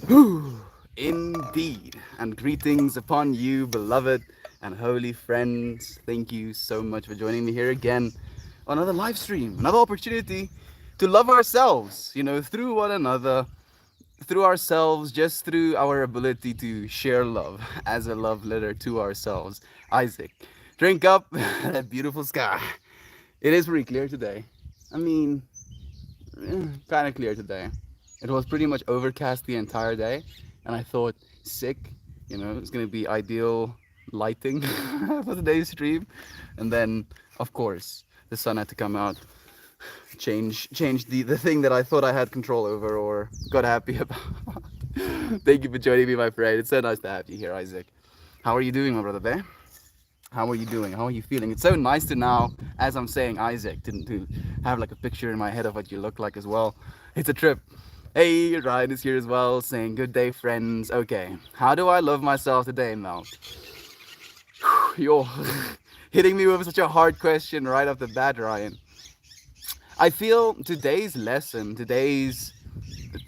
Whew, indeed. And greetings upon you, beloved and holy friends. Thank you so much for joining me here again on another live stream, another opportunity to love ourselves, through one another, through ourselves, just through our ability to share love as a love letter to ourselves. Isaac, drink up that beautiful sky. It is pretty clear today. I mean, kind of clear today. It was pretty much overcast the entire day, and I thought, sick, it's gonna be ideal lighting for today's stream. And then, of course, the sun had to come out, change the thing that I thought I had control over or got happy about. Thank you for joining me, my friend. It's so nice to have you here, Isaac. How are you doing, my brother Bear? How are you doing? How are you feeling? It's so nice to now, as I'm saying Isaac, to have like a picture in my head of what you look like as well. It's a trip. Hey, Ryan is here as well, saying good day, friends. Okay, how do I love myself today, Mel? You're hitting me with such a hard question right off the bat, Ryan. I feel today's lesson, today's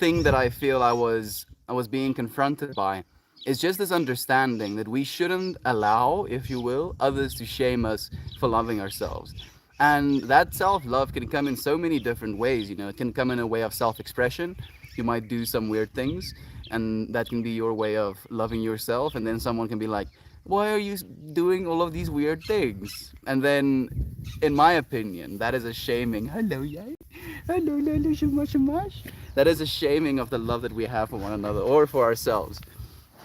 thing that I feel I was being confronted by is just this understanding that we shouldn't allow, if you will, others to shame us for loving ourselves. And that self-love can come in so many different ways. It can come in a way of self-expression. You might do some weird things, and that can be your way of loving yourself. And then someone can be like, why are you doing all of these weird things? And then, in my opinion, that is a shaming. Hello, yay. Hello, hello, shamash, shamash. That is a shaming of the love that we have for one another or for ourselves.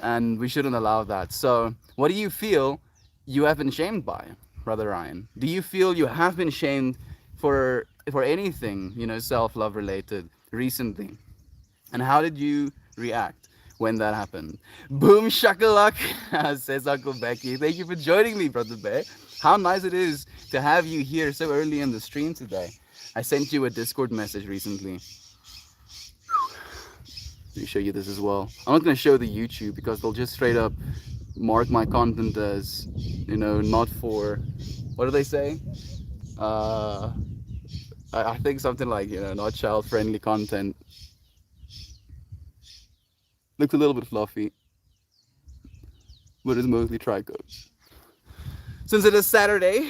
And we shouldn't allow that. So, what do you feel you have been shamed by, Brother Ryan? Do you feel you have been shamed for anything, self-love related recently? And how did you react when that happened? Boom shakalak, says Uncle Becky. Thank you for joining me, Brother Bear. How nice it is to have you here so early in the stream today. I sent you a Discord message recently. Let me show you this as well. I'm not going to show the YouTube because they'll just straight up mark my content as, not for, what do they say? Uh, I think something like, not child friendly content. Looks a little bit fluffy, but it's mostly tricot. Since it is Saturday,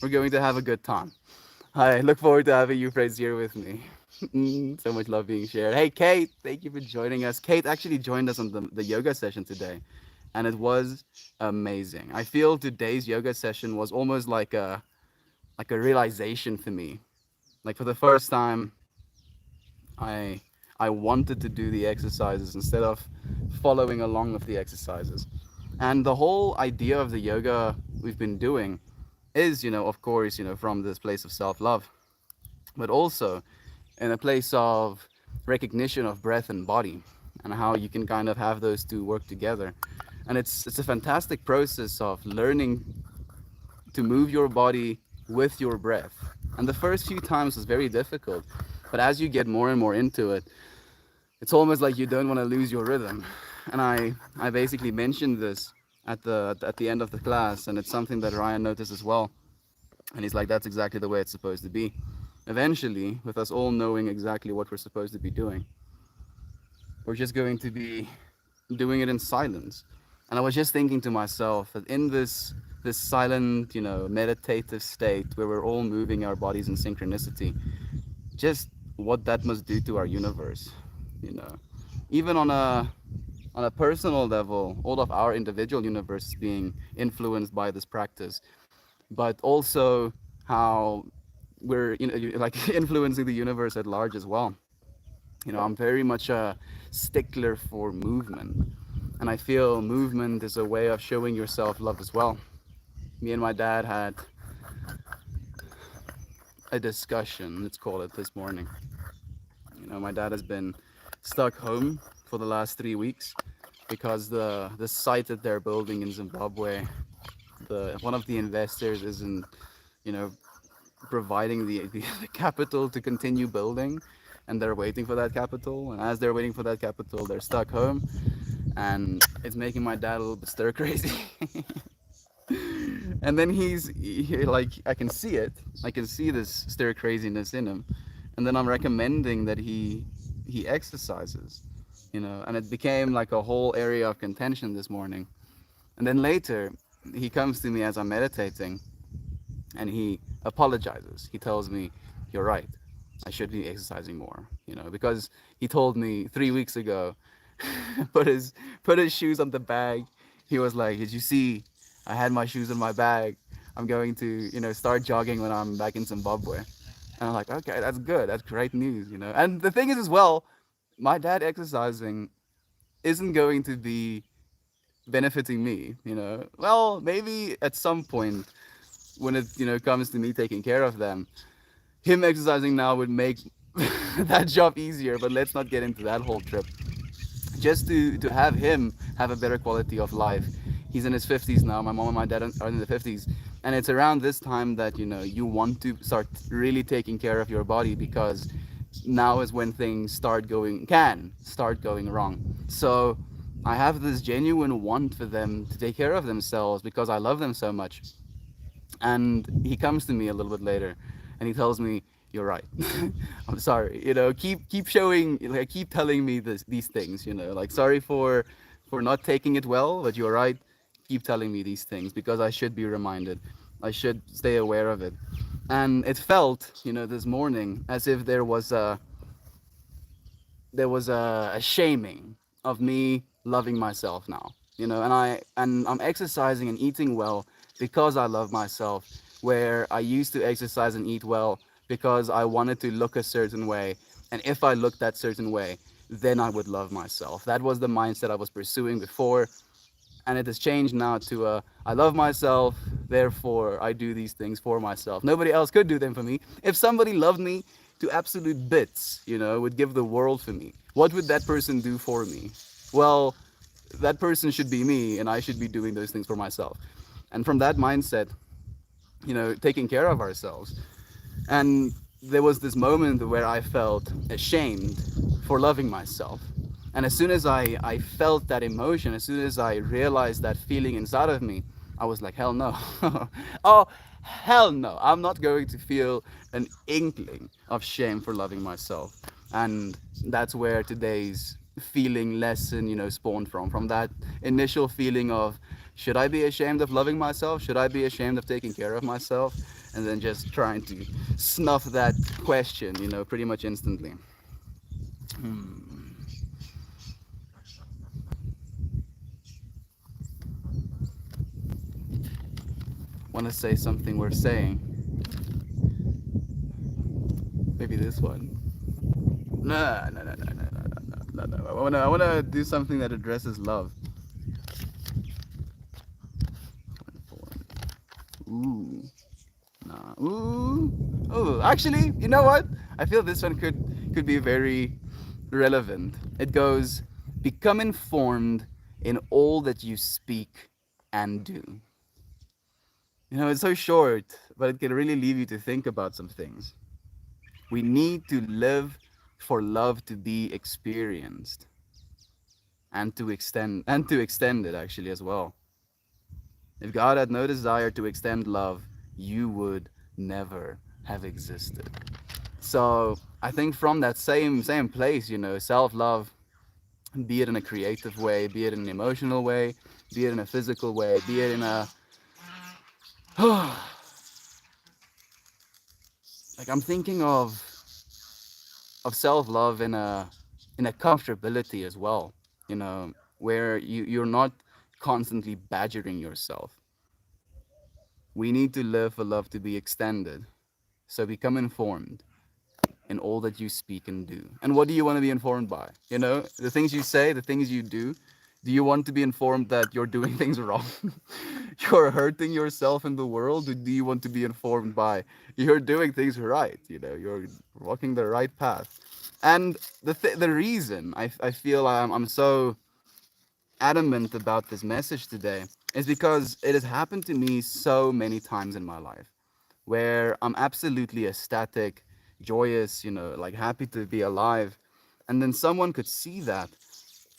we're going to have a good time. I look forward to having you friends here with me. So much love being shared. Hey, Kate, thank you for joining us. Kate actually joined us on the yoga session today, and it was amazing. I feel today's yoga session was almost like a realization for me. Like for the first time, I I wanted to do the exercises instead of following along with the exercises. And the whole idea of the yoga we've been doing is, of course, from this place of self-love, but also in a place of recognition of breath and body and how you can kind of have those two work together. And it's a fantastic process of learning to move your body with your breath. And the first few times was very difficult, but as you get more and more into it, it's almost like you don't want to lose your rhythm. And I basically mentioned this at the end of the class, and it's something that Ryan noticed as well. And he's like, that's exactly the way it's supposed to be. Eventually, with us all knowing exactly what we're supposed to be doing, we're just going to be doing it in silence. And I was just thinking to myself that in this silent, meditative state where we're all moving our bodies in synchronicity, just what that must do to our universe, you know. Even on a personal level, all of our individual universe is being influenced by this practice, but also how we're like influencing the universe at large as well. I'm very much a stickler for movement, and I feel movement is a way of showing yourself love as well. Me and my dad had a discussion, let's call it, this morning. My dad has been stuck home for the last 3 weeks because the site that they're building in Zimbabwe, the one of the investors isn't, you know, providing the capital to continue building, and they're waiting for that capital. And as they're waiting for that capital, they're stuck home, and it's making my dad a little bit stir crazy. And then like, I can see it. I can see this stir craziness in him, and then I'm recommending that he exercises. and it became like a whole area of contention this morning. And then later, he comes to me as I'm meditating and he apologizes. He tells me, "You're right. I should be exercising more." Because he told me 3 weeks ago, put his put his shoes on the bag. He was like, "Did you see? I had my shoes in my bag. I'm going to, start jogging when I'm back in Zimbabwe." And I'm like, "Okay, that's good. That's great news." And the thing is, as well, my dad exercising isn't going to be benefiting me. Well, maybe at some point when it comes to me taking care of them, him exercising now would make that job easier. But let's not get into that whole trip. Just to have him have a better quality of life. He's in his 50s now. My mom and my dad are in the 50s, and it's around this time that you want to start really taking care of your body, because now is when things can start going wrong. So I have this genuine want for them to take care of themselves because I love them so much. And he comes to me a little bit later and he tells me, "You're right." I'm sorry. Keep showing, like, keep telling me these things. Like, sorry for not taking it well, but you're right. Keep telling me these things because I should be reminded. I should stay aware of it. And it felt, this morning as if there was a shaming of me loving myself now. And I'm exercising and eating well because I love myself, where I used to exercise and eat well because I wanted to look a certain way, and if I looked that certain way, then I would love myself. That was the mindset I was pursuing before, and it has changed now to I love myself, therefore I do these things for myself. Nobody else could do them for me. If somebody loved me to absolute bits, would give the world for me, what would that person do for me? Well, that person should be me, and I should be doing those things for myself. And from that mindset, taking care of ourselves. And there was this moment where I felt ashamed for loving myself. And as soon as I felt that emotion, as soon as I realized that feeling inside of me, I was like, hell no. Oh, hell no. I'm not going to feel an inkling of shame for loving myself. And that's where today's feeling lesson, spawned from that initial feeling of, should I be ashamed of loving myself? Should I be ashamed of taking care of myself? And then just trying to snuff that question, pretty much instantly. Want to say something worth saying? Maybe this one. No, no, no, no, no, no, no, no, no. I wanna do something that addresses love. Ooh, nah. Ooh, oh. Actually, you know what? I feel this one could be very relevant. It goes, become informed in all that you speak and do. It's so short, but it can really leave you to think about some things. We need to live for love to be experienced, and to extend it actually as well. If God had no desire to extend love, you would never have existed. So I think from that same place, self-love, be it in a creative way, be it in an emotional way, be it in a physical way, be it in a like, I'm thinking of self-love in a comfortability as well, where you're not constantly badgering yourself. We need to live for love to be extended. So become informed in all that you speak and do. And what do you want to be informed by? The things you say, the things you do. Do you want to be informed that you're doing things wrong? You're hurting yourself in the world? Or do you want to be informed by you're doing things right? You're walking the right path. And the reason I feel I'm so adamant about this message today is because it has happened to me so many times in my life, where I'm absolutely ecstatic, joyous, like happy to be alive. And then someone could see that.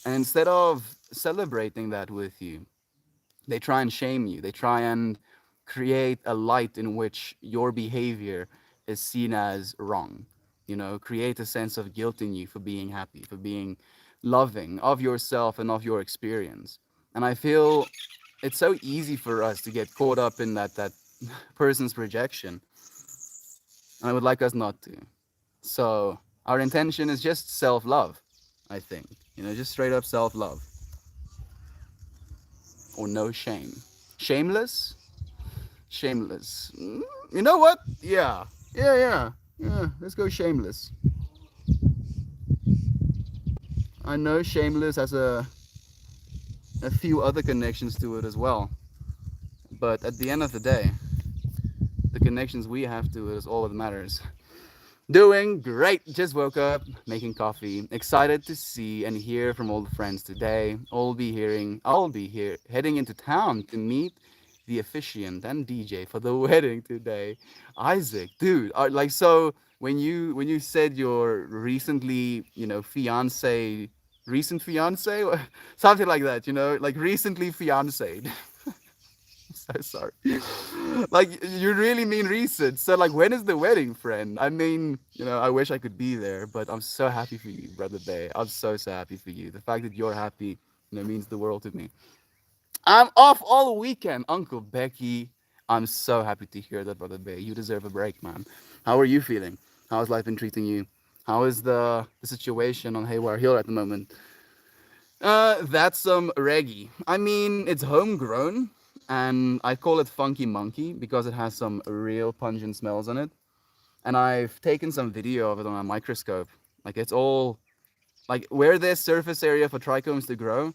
And instead of celebrating that with you, they try and shame you. They try and create a light in which your behavior is seen as wrong. Create a sense of guilt in you for being happy, for being loving of yourself and of your experience. And I feel it's so easy for us to get caught up in that person's projection, and I would like us not to. So our intention is just self-love, I think. Just straight up self-love or no shame. Shameless? Shameless. You know what? Yeah. Yeah, let's go shameless. I know shameless has a few other connections to it as well. But at the end of the day, the connections we have to it is all that matters. Doing great. Just woke up, making coffee. Excited to see and hear from old friends today. I'll be here heading into town to meet the officiant and DJ for the wedding today. Isaac, dude, like so when you said your recently, recent fiance, something like that, like recently fiancéed. So sorry. Like you really mean recent. So like when is the wedding, friend? I mean, I wish I could be there, but I'm so happy for you, brother Bay. I'm so happy for you. The fact that you're happy, means the world to me. I'm off all weekend, Uncle Becky. I'm so happy to hear that, brother Bay. You deserve a break, man. How are you feeling? How's life been treating you? How is the situation on Haywire Hill at the moment? That's some reggae. I mean, it's homegrown, and I call it Funky Monkey because it has some real pungent smells on it. And I've taken some video of it on a microscope. Like it's all like where there's surface area for trichomes to grow,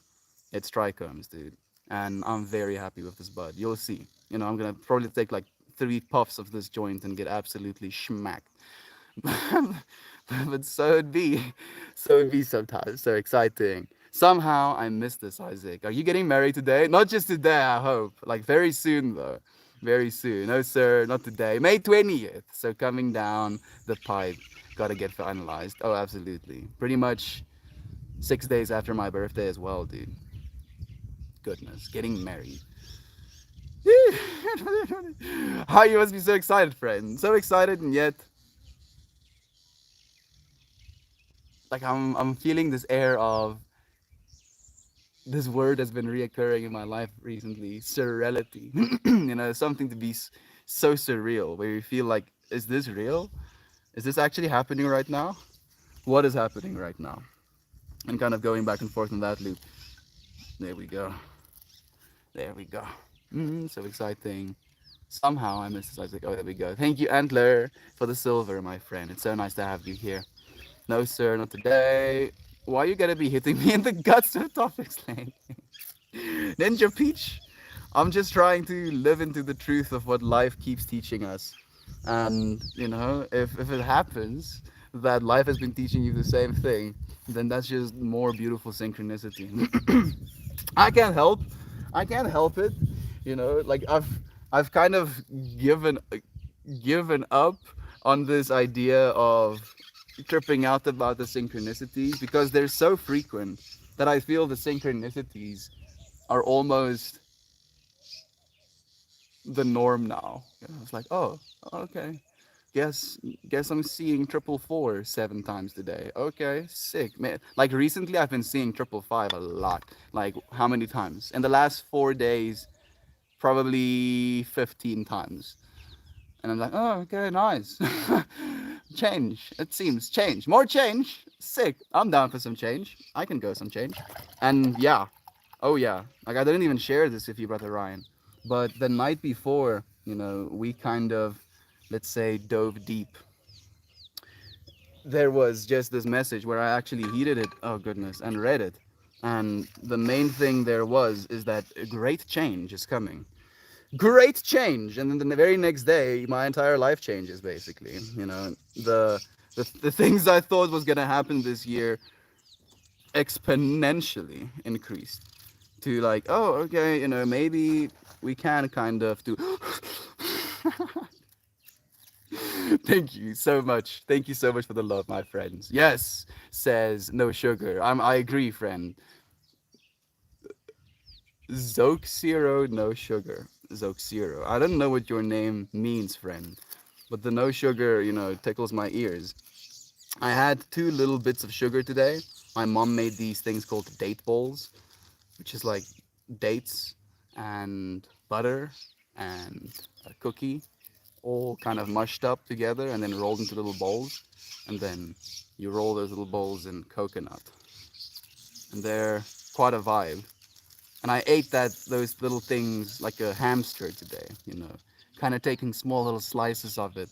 it's trichomes, dude. And I'm very happy with this bud. You'll see. I'm gonna probably take like 3 puffs of this joint and get absolutely schmacked. But so it'd be sometimes so exciting. Somehow I miss this, Isaac. Are you getting married today? Not just today, I hope. Like very soon though. Very soon. No sir, not today. May 20th. So coming down the pipe. Gotta get finalized. Oh, absolutely. Pretty much 6 days after my birthday as well, dude. Goodness. Getting married. How you must be so excited, friend. So excited and yet like I'm feeling this air of this word has been reoccurring in my life recently, surreality. Something to be so surreal, where you feel like, is this real? Is this actually happening right now? What is happening right now? And kind of going back and forth in that loop. There we go. There we go. So exciting. Somehow I missed this. Isaac. Oh, there we go. Thank you, Antler, for the silver, my friend. It's so nice to have you here. No, sir, not today. Why you gotta be hitting me in the guts with topics, Lane? Ninja Peach, I'm just trying to live into the truth of what life keeps teaching us. And, if it happens that life has been teaching you the same thing, then that's just more beautiful synchronicity. I can't help. I can't help it. Like I've kind of given up on this idea of tripping out about the synchronicities because they're so frequent that I feel the synchronicities are almost the norm now. It's like, oh, okay. Guess I'm seeing 444 7 times today. Okay, sick, man. Like recently I've been seeing 555 a lot. Like how many times? In the last 4 days, probably 15 times. And I'm like, oh, okay, nice. Change. It seems change. More change. Sick. I'm down for some change. I can go some change. And yeah. Oh yeah. Like I didn't even share this with you, brother Ryan. But the night before, we kind of, let's say, dove deep. There was just this message where I actually heeded it. Oh goodness, and read it. And the main thing there is that a great change is coming. Great change, and then the very next day my entire life changes basically. The things I thought was going to happen this year exponentially increased to like, oh okay, maybe we can kind of do. Thank you so much for the love, my friends. Yes, says no sugar. I agree, friend. Zoke Zero, no sugar. Zoke Zero. I don't know what your name means, friend, but the no sugar, tickles my ears. I had 2 little bits of sugar today, My mom made these things called date balls, which is like dates and butter and a cookie all kind of mushed up together and then rolled into little bowls. And then you roll those little bowls in coconut. And they're quite a vibe. And I ate those little things like a hamster today, kind of taking small little slices of it,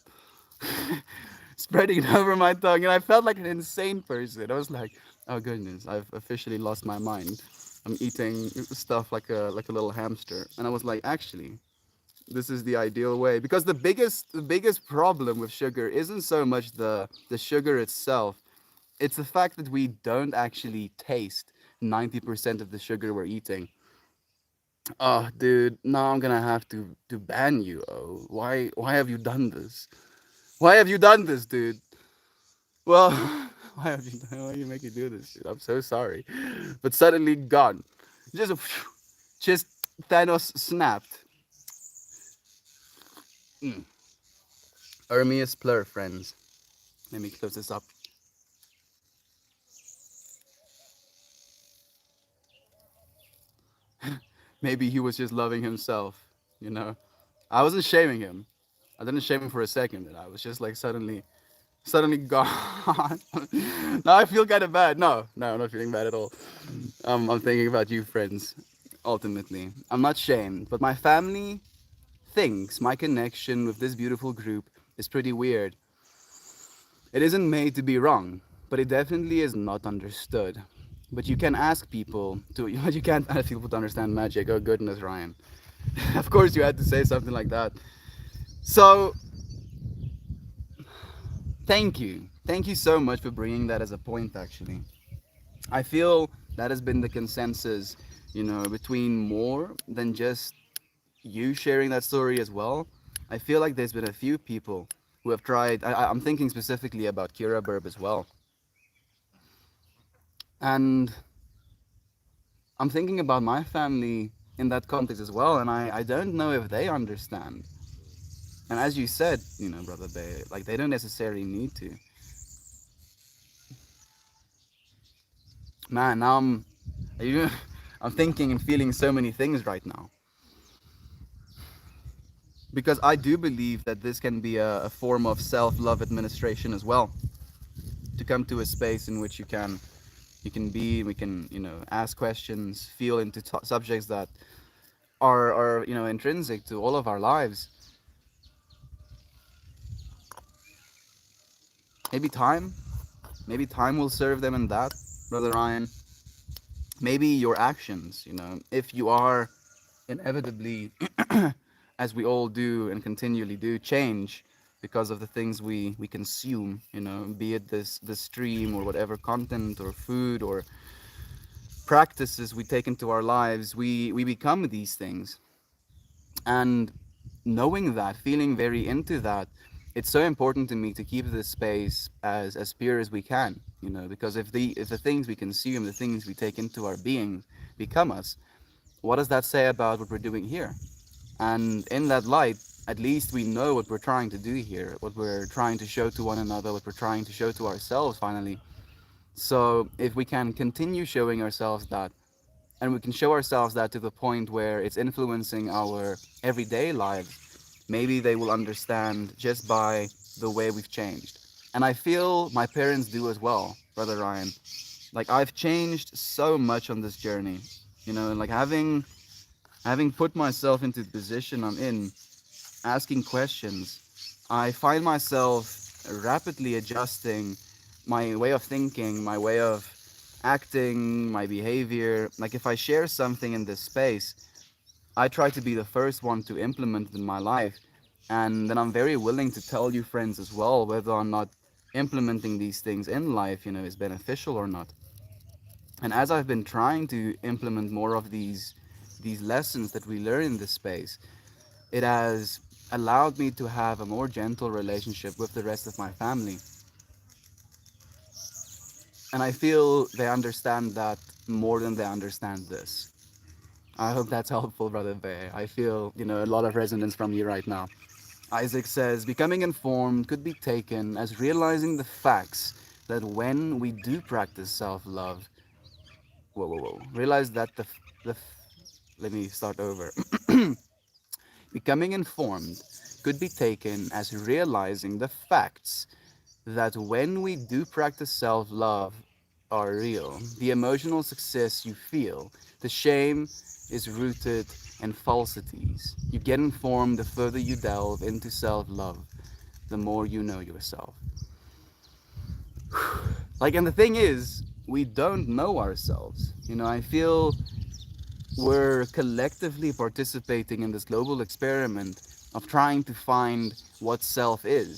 spreading it over my tongue, and I felt like an insane person. I was like, "Oh goodness, I've officially lost my mind. I'm eating stuff like a little hamster." And I was like, "Actually, this is the ideal way." Because the biggest problem with sugar isn't so much the sugar itself. It's the fact that we don't actually taste 90% of the sugar we're eating. Oh, dude, now I'm gonna have to ban you. Oh, why have you done this? Why have you done this, dude? Well, why you make me do this, dude? I'm so sorry. But suddenly gone. Just just Thanos snapped. Mm. Ermias Plur, friends. Let me close this up. Maybe he was just loving himself, you know? I wasn't shaming him. I didn't shame him for a second, and I was just like suddenly gone. Now I feel kind of bad. No, I'm not feeling bad at all. I'm thinking about you, friends. Ultimately, I'm not shamed, but my family thinks my connection with this beautiful group is pretty weird. It isn't made to be wrong, but it definitely is not understood. But you can ask people to, but you can't ask people to understand magic. Oh goodness, Ryan. Of course, you had to say something like that. So thank you so much for bringing that as a point. Actually, I feel that has been the consensus, between more than just you sharing that story as well. I feel like there's been a few people who have tried. I'm thinking specifically about Kira Burb as well, and I'm thinking about my family in that context as well, and I don't know if they understand. And as you said, Brother Bay, like they don't necessarily need to. Man, now you- I'm thinking and feeling so many things right now because I do believe that this can be a form of self-love administration as well. To come to a space in which we can ask questions, feel into subjects that are intrinsic to all of our lives. Maybe time, maybe time will serve them in that, Brother Ryan. Maybe your actions, if you are inevitably, as we all do and continually do, change because of the things we consume, be it this stream or whatever content or food or practices we take into our lives, we become these things. And knowing that, feeling very into that, it's so important to me to keep this space as pure as we can, because if the things we consume, the things we take into our being become us, what does that say about what we're doing here? And in that light, at least we know what we're trying to do here, what we're trying to show to one another, what we're trying to show to ourselves finally. So if we can continue showing ourselves that, and we can show ourselves that to the point where it's influencing our everyday lives, maybe they will understand just by the way we've changed. And I feel my parents do as well, Brother Ryan. Like I've changed so much on this journey, and like having put myself into the position I'm in, asking questions, I find myself rapidly adjusting my way of thinking, my way of acting, my behavior. Like if I share something in this space, I try to be the first one to implement it in my life. And then I'm very willing to tell you friends as well whether or not implementing these things in life, is beneficial or not. And as I've been trying to implement more of these lessons that we learn in this space, it has allowed me to have a more gentle relationship with the rest of my family. And I feel they understand that more than they understand this. I hope that's helpful, Brother Bay. I feel, a lot of resonance from you right now. Isaac says, becoming informed could be taken as realizing the facts that when we do practice self-love, realize that let me start over. Becoming informed could be taken as realizing the facts that when we do practice self love are real. The emotional success you feel, the shame is rooted in falsities. You get informed the further you delve into self love, the more you know yourself. Like, and the thing is, we don't know ourselves. I feel we're collectively participating in this global experiment of trying to find what self is.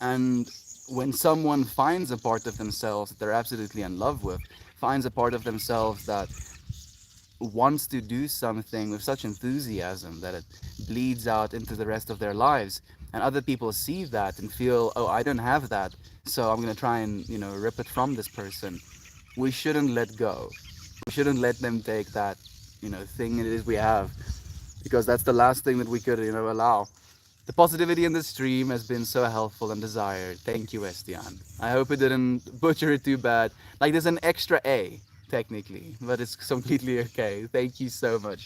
And when someone finds a part of themselves that they're absolutely in love with, finds a part of themselves that wants to do something with such enthusiasm that it bleeds out into the rest of their lives, and other people see that and feel, oh, I don't have that, so I'm going to try and, rip it from this person. We shouldn't let go. We shouldn't let them take that, thing it is we have, because that's the last thing that we could, allow. The positivity in the stream has been so helpful and desired. Thank you, Estian. I hope it didn't butcher it too bad. Like, there's an extra A, technically, but it's completely okay. Thank you so much,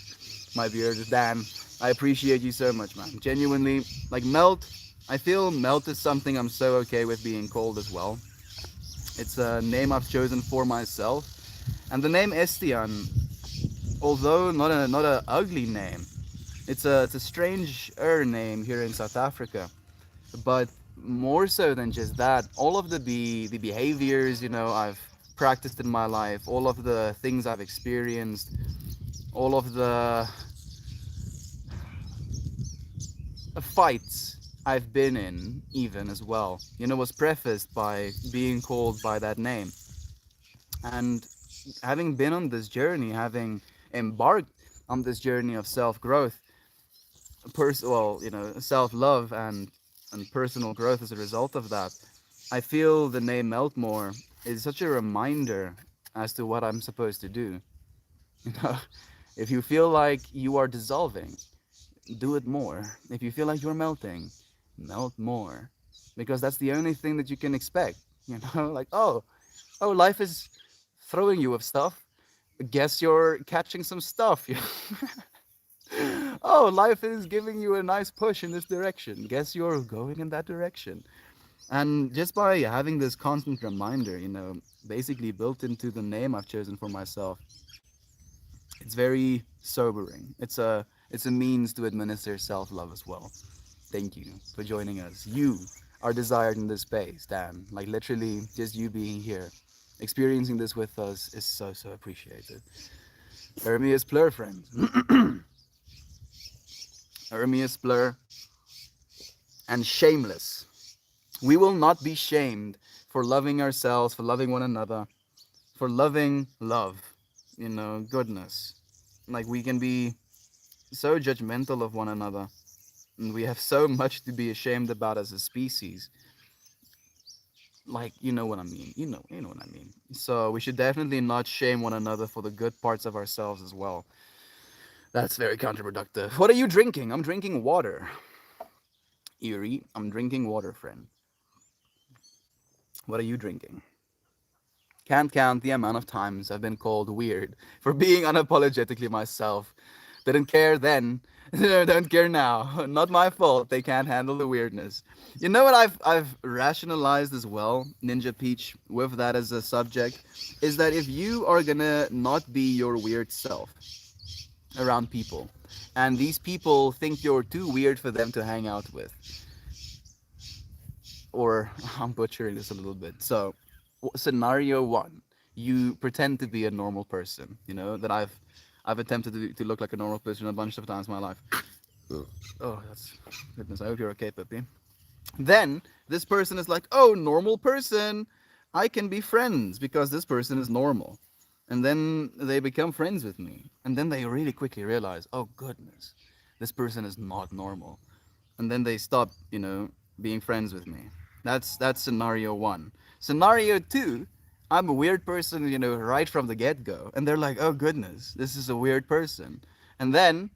my beard. Dan, I appreciate you so much, man. Genuinely, like, Melt, I feel Melt is something I'm so okay with being called as well. It's a name I've chosen for myself. And the name Estian, although not a ugly name, it's a strange name here in South Africa, but more so than just that, all of the behaviors I've practiced in my life, all of the things I've experienced, all of the fights I've been in, even as well, was prefaced by being called by that name. And having been on this journey, having embarked on this journey of self-growth, self-love and personal growth as a result of that, I feel the name Meltmore is such a reminder as to what I'm supposed to do. You know, if you feel like you are dissolving, do it more. If you feel like you're melting, melt more, because that's the only thing that you can expect. Like, oh, life is throwing you with stuff. Guess you're catching some stuff. Oh, life is giving you a nice push in this direction. Guess you're going in that direction. And just by having this constant reminder, basically built into the name I've chosen for myself, it's very sobering. It's a means to administer self-love as well. Thank you for joining us. You are desired in this space, Dan. Like, literally, just you being here, experiencing this with us is so appreciated. Ermias Plur, friends. Ermias Plur and Shameless. We will not be shamed for loving ourselves, for loving one another, for loving love, goodness. Like, we can be so judgmental of one another, and we have so much to be ashamed about as a species. Like, you know what I mean. You know what I mean. So we should definitely not shame one another for the good parts of ourselves as well. That's very counterproductive. What are you drinking? I'm drinking water. Eerie, I'm drinking water, friend. What are you drinking? Can't count the amount of times I've been called weird for being unapologetically myself. Didn't care then, don't care now. Not my fault. They can't handle the weirdness. You know what I've rationalized as well, Ninja Peach, with that as a subject, is that if you are gonna not be your weird self around people, and these people think you're too weird for them to hang out with, or I'm butchering this a little bit. So, scenario one, you pretend to be a normal person. That I've attempted to look like a normal person a bunch of times in my life. Oh, that's goodness. I hope you're okay, Pippi. Then this person is like, oh, normal person. I can be friends because this person is normal. And then they become friends with me. And then they really quickly realize, oh, goodness, this person is not normal. And then they stop, being friends with me. That's scenario one. Scenario two, I'm a weird person, right from the get-go. And they're like, oh, goodness, this is a weird person. And then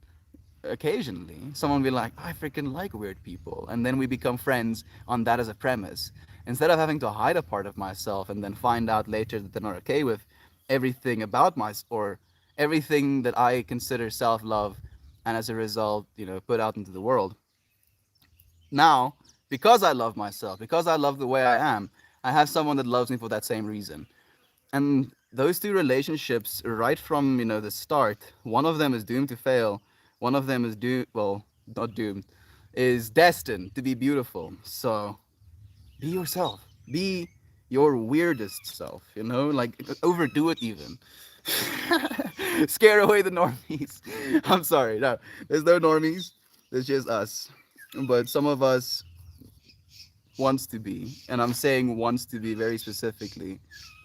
occasionally someone will be like, I freaking like weird people, and then we become friends on that as a premise, instead of having to hide a part of myself and then find out later that they're not okay with everything about my or everything that I consider self-love, and as a result, put out into the world. Now, because I love myself, because I love the way I am, I have someone that loves me for that same reason. And those two relationships, right from the start, one of them is doomed to fail. One of them is doomed, well, not doomed, is destined to be beautiful. So be yourself. Be your weirdest self. Like overdo it even. Scare away the normies. I'm sorry. No, there's no normies. There's just us. But some of us wants to be, and I'm saying wants to be very specifically,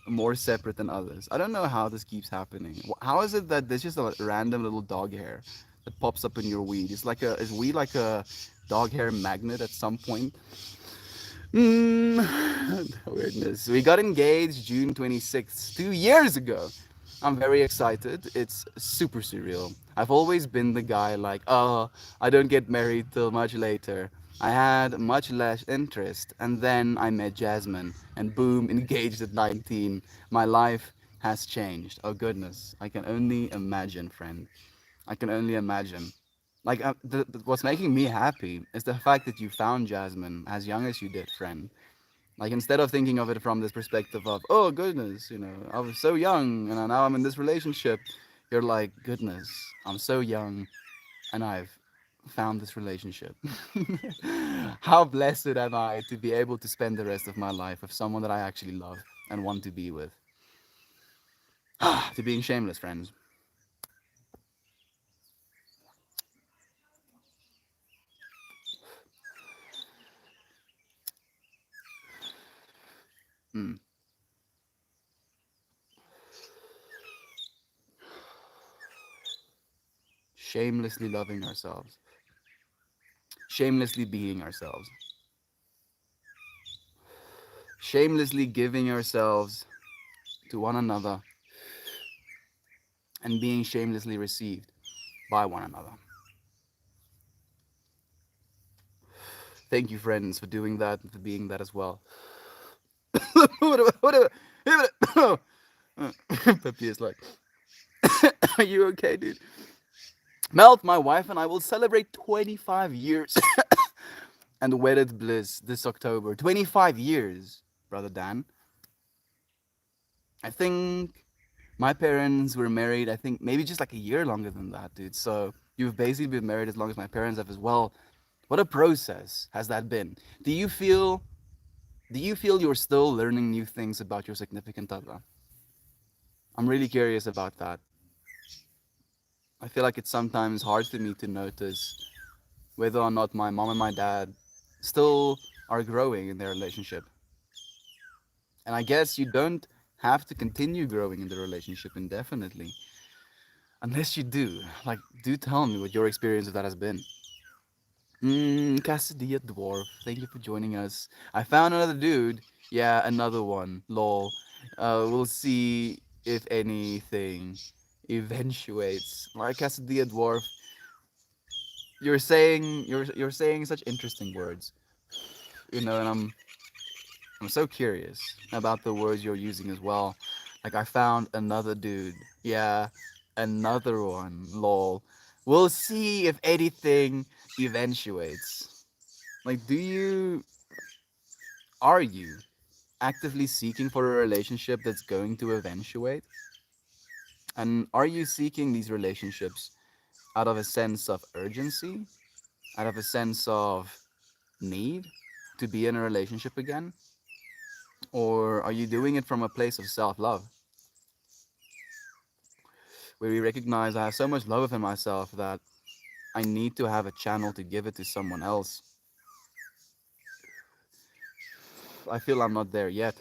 more separate than others. I don't know how this keeps happening. How is it that there's just a random little dog hair that pops up in your weed? Is weed like a dog hair magnet at some point? Weirdness. We got engaged June 26th, 2 years ago. I'm very excited. It's super surreal. I've always been the guy like, oh, I don't get married till much later. I had much less interest, and then I met Jasmine, and boom, engaged at 19. My life has changed. Oh goodness, I can only imagine, friend. I can only imagine. Like, what's making me happy is the fact that you found Jasmine as young as you did, friend. Like, instead of thinking of it from this perspective of, oh goodness, I was so young and now I'm in this relationship, you're like, goodness, I'm so young and I've found this relationship. How blessed am I to be able to spend the rest of my life with someone that I actually love and want to be with? To being shameless, friends. Mm. Shamelessly loving ourselves, shamelessly being ourselves, shamelessly giving ourselves to one another, and being shamelessly received by one another. Thank you, friends, for doing that and for being that as well. Peppy is like, are you okay, dude? Melt, my wife and I will celebrate 25 years and wedded bliss this October. 25 years, brother Dan. I think my parents were married, I think maybe just like a year longer than that, dude. So you've basically been married as long as my parents have as well. What a process has that been? Do you feel you're still learning new things about your significant other? I'm really curious about that. I feel like it's sometimes hard for me to notice whether or not my mom and my dad still are growing in their relationship. And I guess you don't have to continue growing in the relationship indefinitely. Unless you do. Like, do tell me what your experience of that has been. Cassidia Dwarf, thank you for joining us. I found another dude. Yeah, another one. Lol. We'll see if anything eventuates. Like Cassidia Dwarf, you're saying such interesting words. And I'm so curious about the words you're using as well. Like, I found another dude. Yeah, another one. Lol. We'll see if anything eventuates. Like, are you actively seeking for a relationship that's going to eventuate? And are you seeking these relationships out of a sense of urgency, out of a sense of need to be in a relationship again? Or are you doing it from a place of self love, where you recognize I have so much love within myself that I need to have a channel to give it to someone else? I feel I'm not there yet.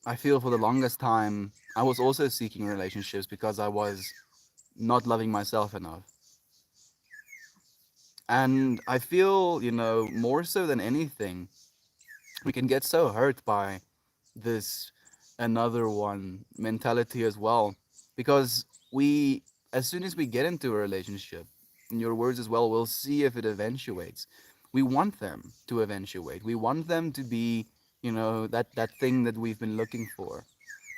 I feel for the longest time I was also seeking relationships because I was not loving myself enough. And I feel, more so than anything, we can get so hurt by this another one mentality as well, because we as soon as we get into a relationship, in your words as well, we'll see if it eventuates. We want them to eventuate. We want them to be, that thing that we've been looking for.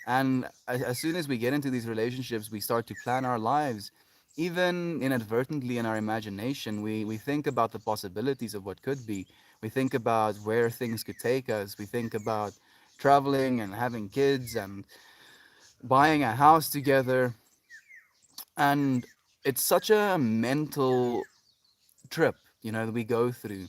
And as soon as we get into these relationships, we start to plan our lives. Even inadvertently in our imagination, we think about the possibilities of what could be. We think about where things could take us. We think about traveling and having kids and buying a house together. And it's such a mental trip, that we go through.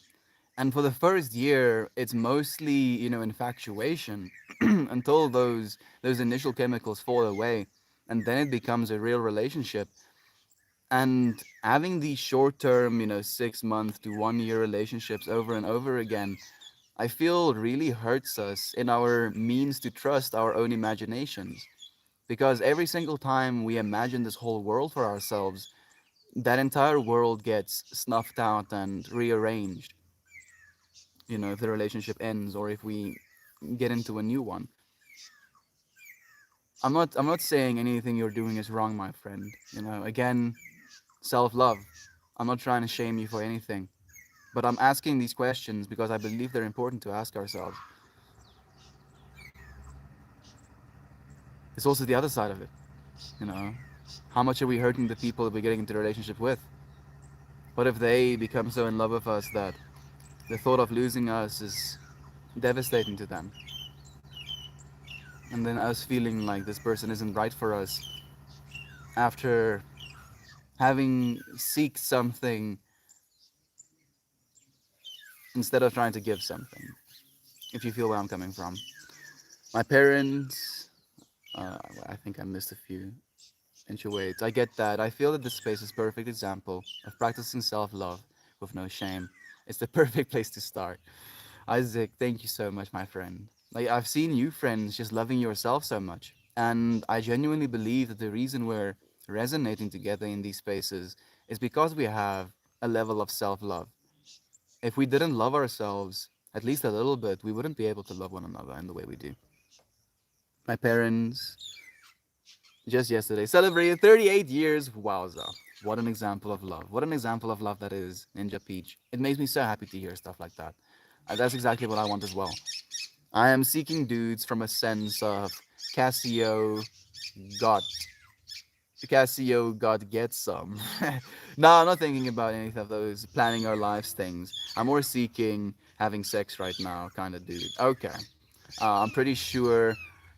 And for the first year, it's mostly, infatuation until those initial chemicals fall away, and then it becomes a real relationship. And having these short-term, 6 month to 1 year relationships over and over again, I feel really hurts us in our means to trust our own imaginations. Because every single time we imagine this whole world for ourselves, that entire world gets snuffed out and rearranged, if the relationship ends or if we get into a new one. I'm not saying anything you're doing is wrong, my friend. Again, self-love. I'm not trying to shame you for anything, but I'm asking these questions because I believe they're important to ask ourselves. It's also the other side of it, you know. How much are we hurting the people that we're getting into a relationship with? What if they become so in love with us that the thought of losing us is devastating to them? And then us feeling like this person isn't right for us after having seek something instead of trying to give something, if you feel where I'm coming from. My parents, I think I missed a few intuits. I get that. I feel that this space is a perfect example of practicing self-love with no shame. It's the perfect place to start. Isaac, thank you so much, my friend. Like, I've seen you friends just loving yourself so much. And I genuinely believe that the reason we're resonating together in these spaces is because we have a level of self-love. If we didn't love ourselves, at least a little bit, we wouldn't be able to love one another in the way we do. My parents just yesterday celebrated 38 years. Wowza. What an example of love. What an example of love that is, Ninja Peach. It makes me so happy to hear stuff like that. That's exactly what I want as well. I am seeking dudes from a sense of Casio got. Casio got get some. No, I'm not thinking about any of those planning our lives things. I'm more seeking having sex right now kind of dude. Okay. I'm pretty sure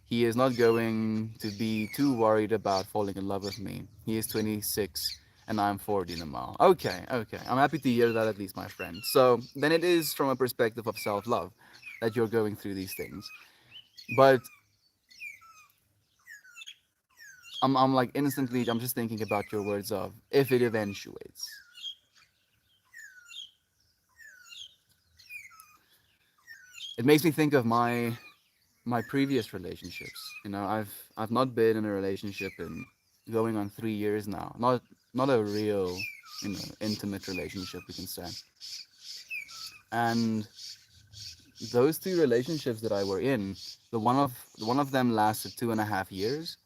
he is not going to be too worried about falling in love with me. He is 26 and I'm 40 now. Okay, okay. I'm happy to hear that at least, my friend. So then it is from a perspective of self love that you're going through these things. But I'm like instantly, I'm just thinking about your words of if it eventuates. It makes me think of my previous relationships. I've not been in a relationship in going on 3 years now. Not a real, intimate relationship, we can say. And those two relationships that I were in, the one of them lasted 2.5 years,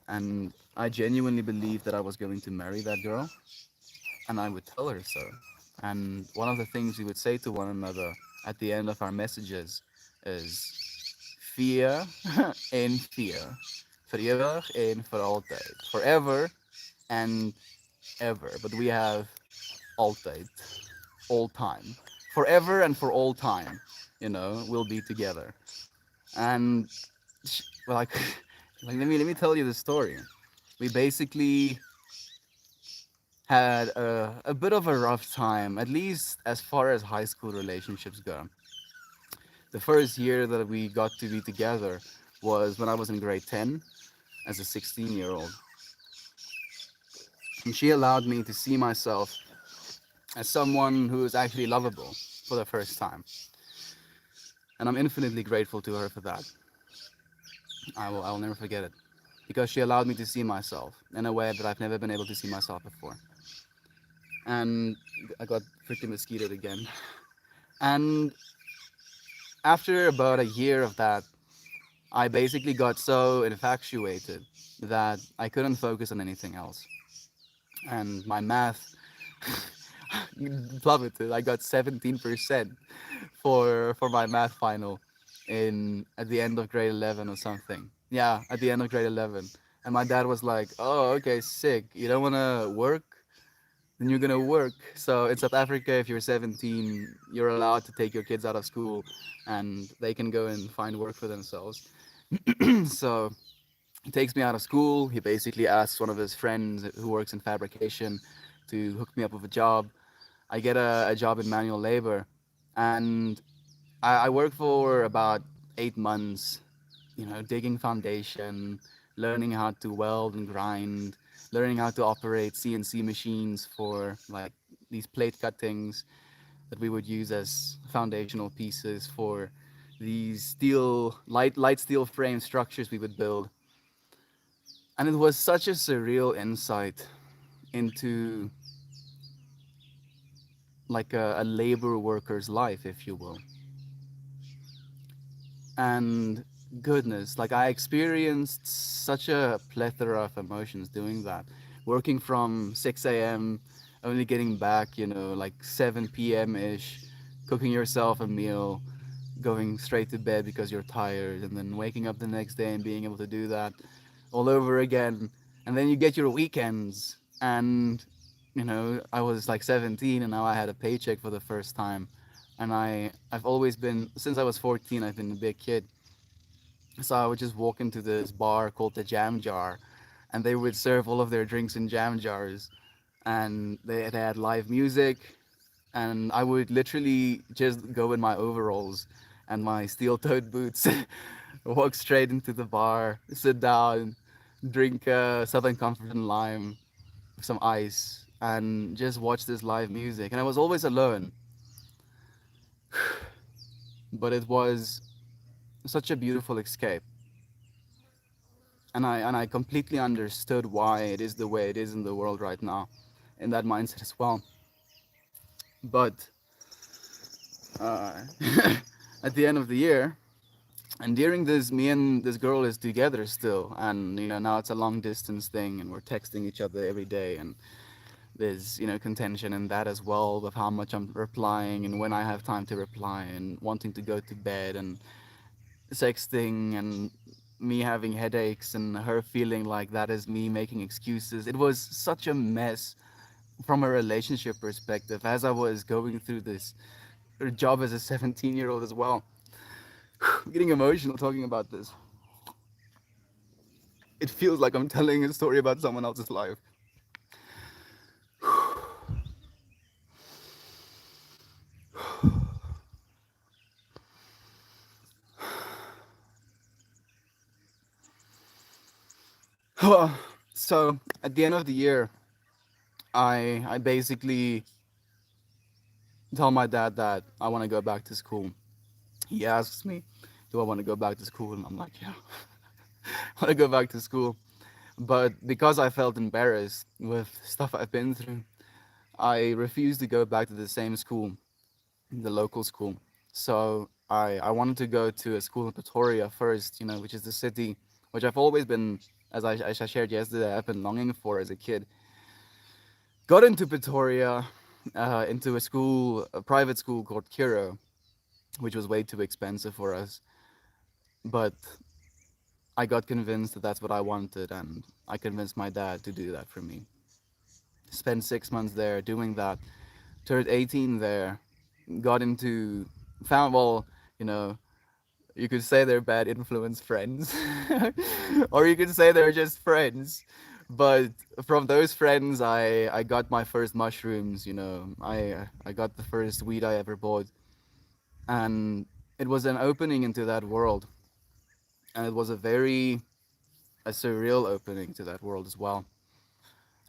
and I genuinely believed that I was going to marry that girl, and I would tell her so. And one of the things we would say to one another at the end of our messages is fear en fear. For eeuwig en voor altijd. Forever and ever. But we have altijd. All time. Forever and for all time. We'll be together. And like, let me tell you the story. We basically had a bit of a rough time, at least as far as high school relationships go. The first year that we got to be together was when I was in grade 10 as a 16-year-old. And she allowed me to see myself as someone who is actually lovable for the first time. And I'm infinitely grateful to her for that. I will never forget it. Because she allowed me to see myself in a way that I've never been able to see myself before. And I got freaking mosquitoed again. And after about a year of that, I basically got so infatuated that I couldn't focus on anything else. And my math plummeted. I got 17% for my math final in at the end of grade 11 or something. Yeah, at the end of grade 11. And my dad was like, "Oh, okay, sick. You don't want to work? Then you're gonna work." So in South Africa, if you're 17, you're allowed to take your kids out of school, and they can go and find work for themselves. So he takes me out of school. He basically asks one of his friends who works in fabrication to hook me up with a job. I get a job in manual labor, and I work for about 8 months, digging foundation, learning how to weld and grind, learning how to operate CNC machines for like these plate cuttings that we would use as foundational pieces for these light steel frame structures we would build. And it was such a surreal insight into like a labor worker's life, if you will. And goodness, like I experienced such a plethora of emotions doing that. Working from 6 a.m., only getting back, like 7 p.m. ish, cooking yourself a meal, going straight to bed because you're tired, and then waking up the next day and being able to do that all over again. And then you get your weekends. And, I was like 17 and now I had a paycheck for the first time. And I've always been, since I was 14, I've been a big kid. So I would just walk into this bar called the Jam Jar, and they would serve all of their drinks in jam jars. And they had live music, and I would literally just go in my overalls and my steel-toed boots, walk straight into the bar, sit down, drink Southern Comfort and lime, with some ice, and just watch this live music. And I was always alone, but it was such a beautiful escape. And I completely understood why it is the way it is in the world right now, in that mindset as well. But uh, at the end of the year, and during this, me and this girl is together still, and now it's a long distance thing, and we're texting each other every day, and there's contention in that as well, with how much I'm replying and when I have time to reply, and wanting to go to bed, and sexting, and me having headaches, and her feeling like that is me making excuses. It was such a mess from a relationship perspective as I was going through this job as a 17-year-old as well. I'm getting emotional talking about this. It feels like I'm telling a story about someone else's life. So at the end of the year, I basically tell my dad that I want to go back to school. He asks me, "Do I want to go back to school?" And I'm like, "Yeah, I want to go back to school." But because I felt embarrassed with stuff I've been through, I refused to go back to the same school, the local school. So I wanted to go to a school in Pretoria first, which is the city which I've always been, as I shared yesterday, I've been longing for as a kid. Got into Pretoria, into a private school called Kiro, which was way too expensive for us. But I got convinced that that's what I wanted, and I convinced my dad to do that for me. Spent 6 months there doing that, turned 18 there, got into, found, well, you know, you could say they're bad influence friends, or you could say they're just friends. But from those friends, I got my first mushrooms. I got the first weed I ever bought, and it was an opening into that world, and it was a surreal opening to that world as well.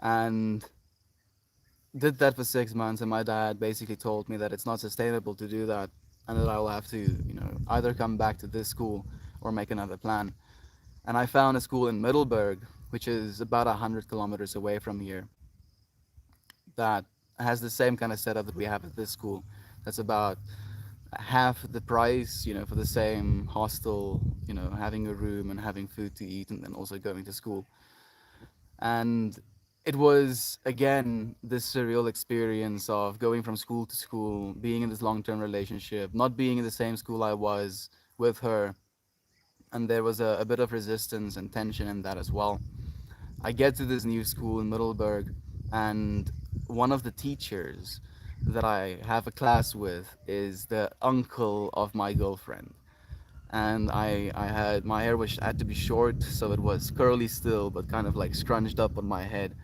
And did that for 6 months, and my dad basically told me that it's not sustainable to do that, and that I will have to, either come back to this school or make another plan. And I found a school in Middleburg, which is about 100 kilometers away from here, that has the same kind of setup that we have at this school. That's about half the price, for the same hostel, having a room and having food to eat, and then also going to school. And it was again this surreal experience of going from school to school, being in this long-term relationship, not being in the same school I was with her, and there was a bit of resistance and tension in that as well. I get to this new school in Middleburg, and one of the teachers that I have a class with is the uncle of my girlfriend. And I had my hair was had to be short, so it was curly still, but kind of like scrunched up on my head.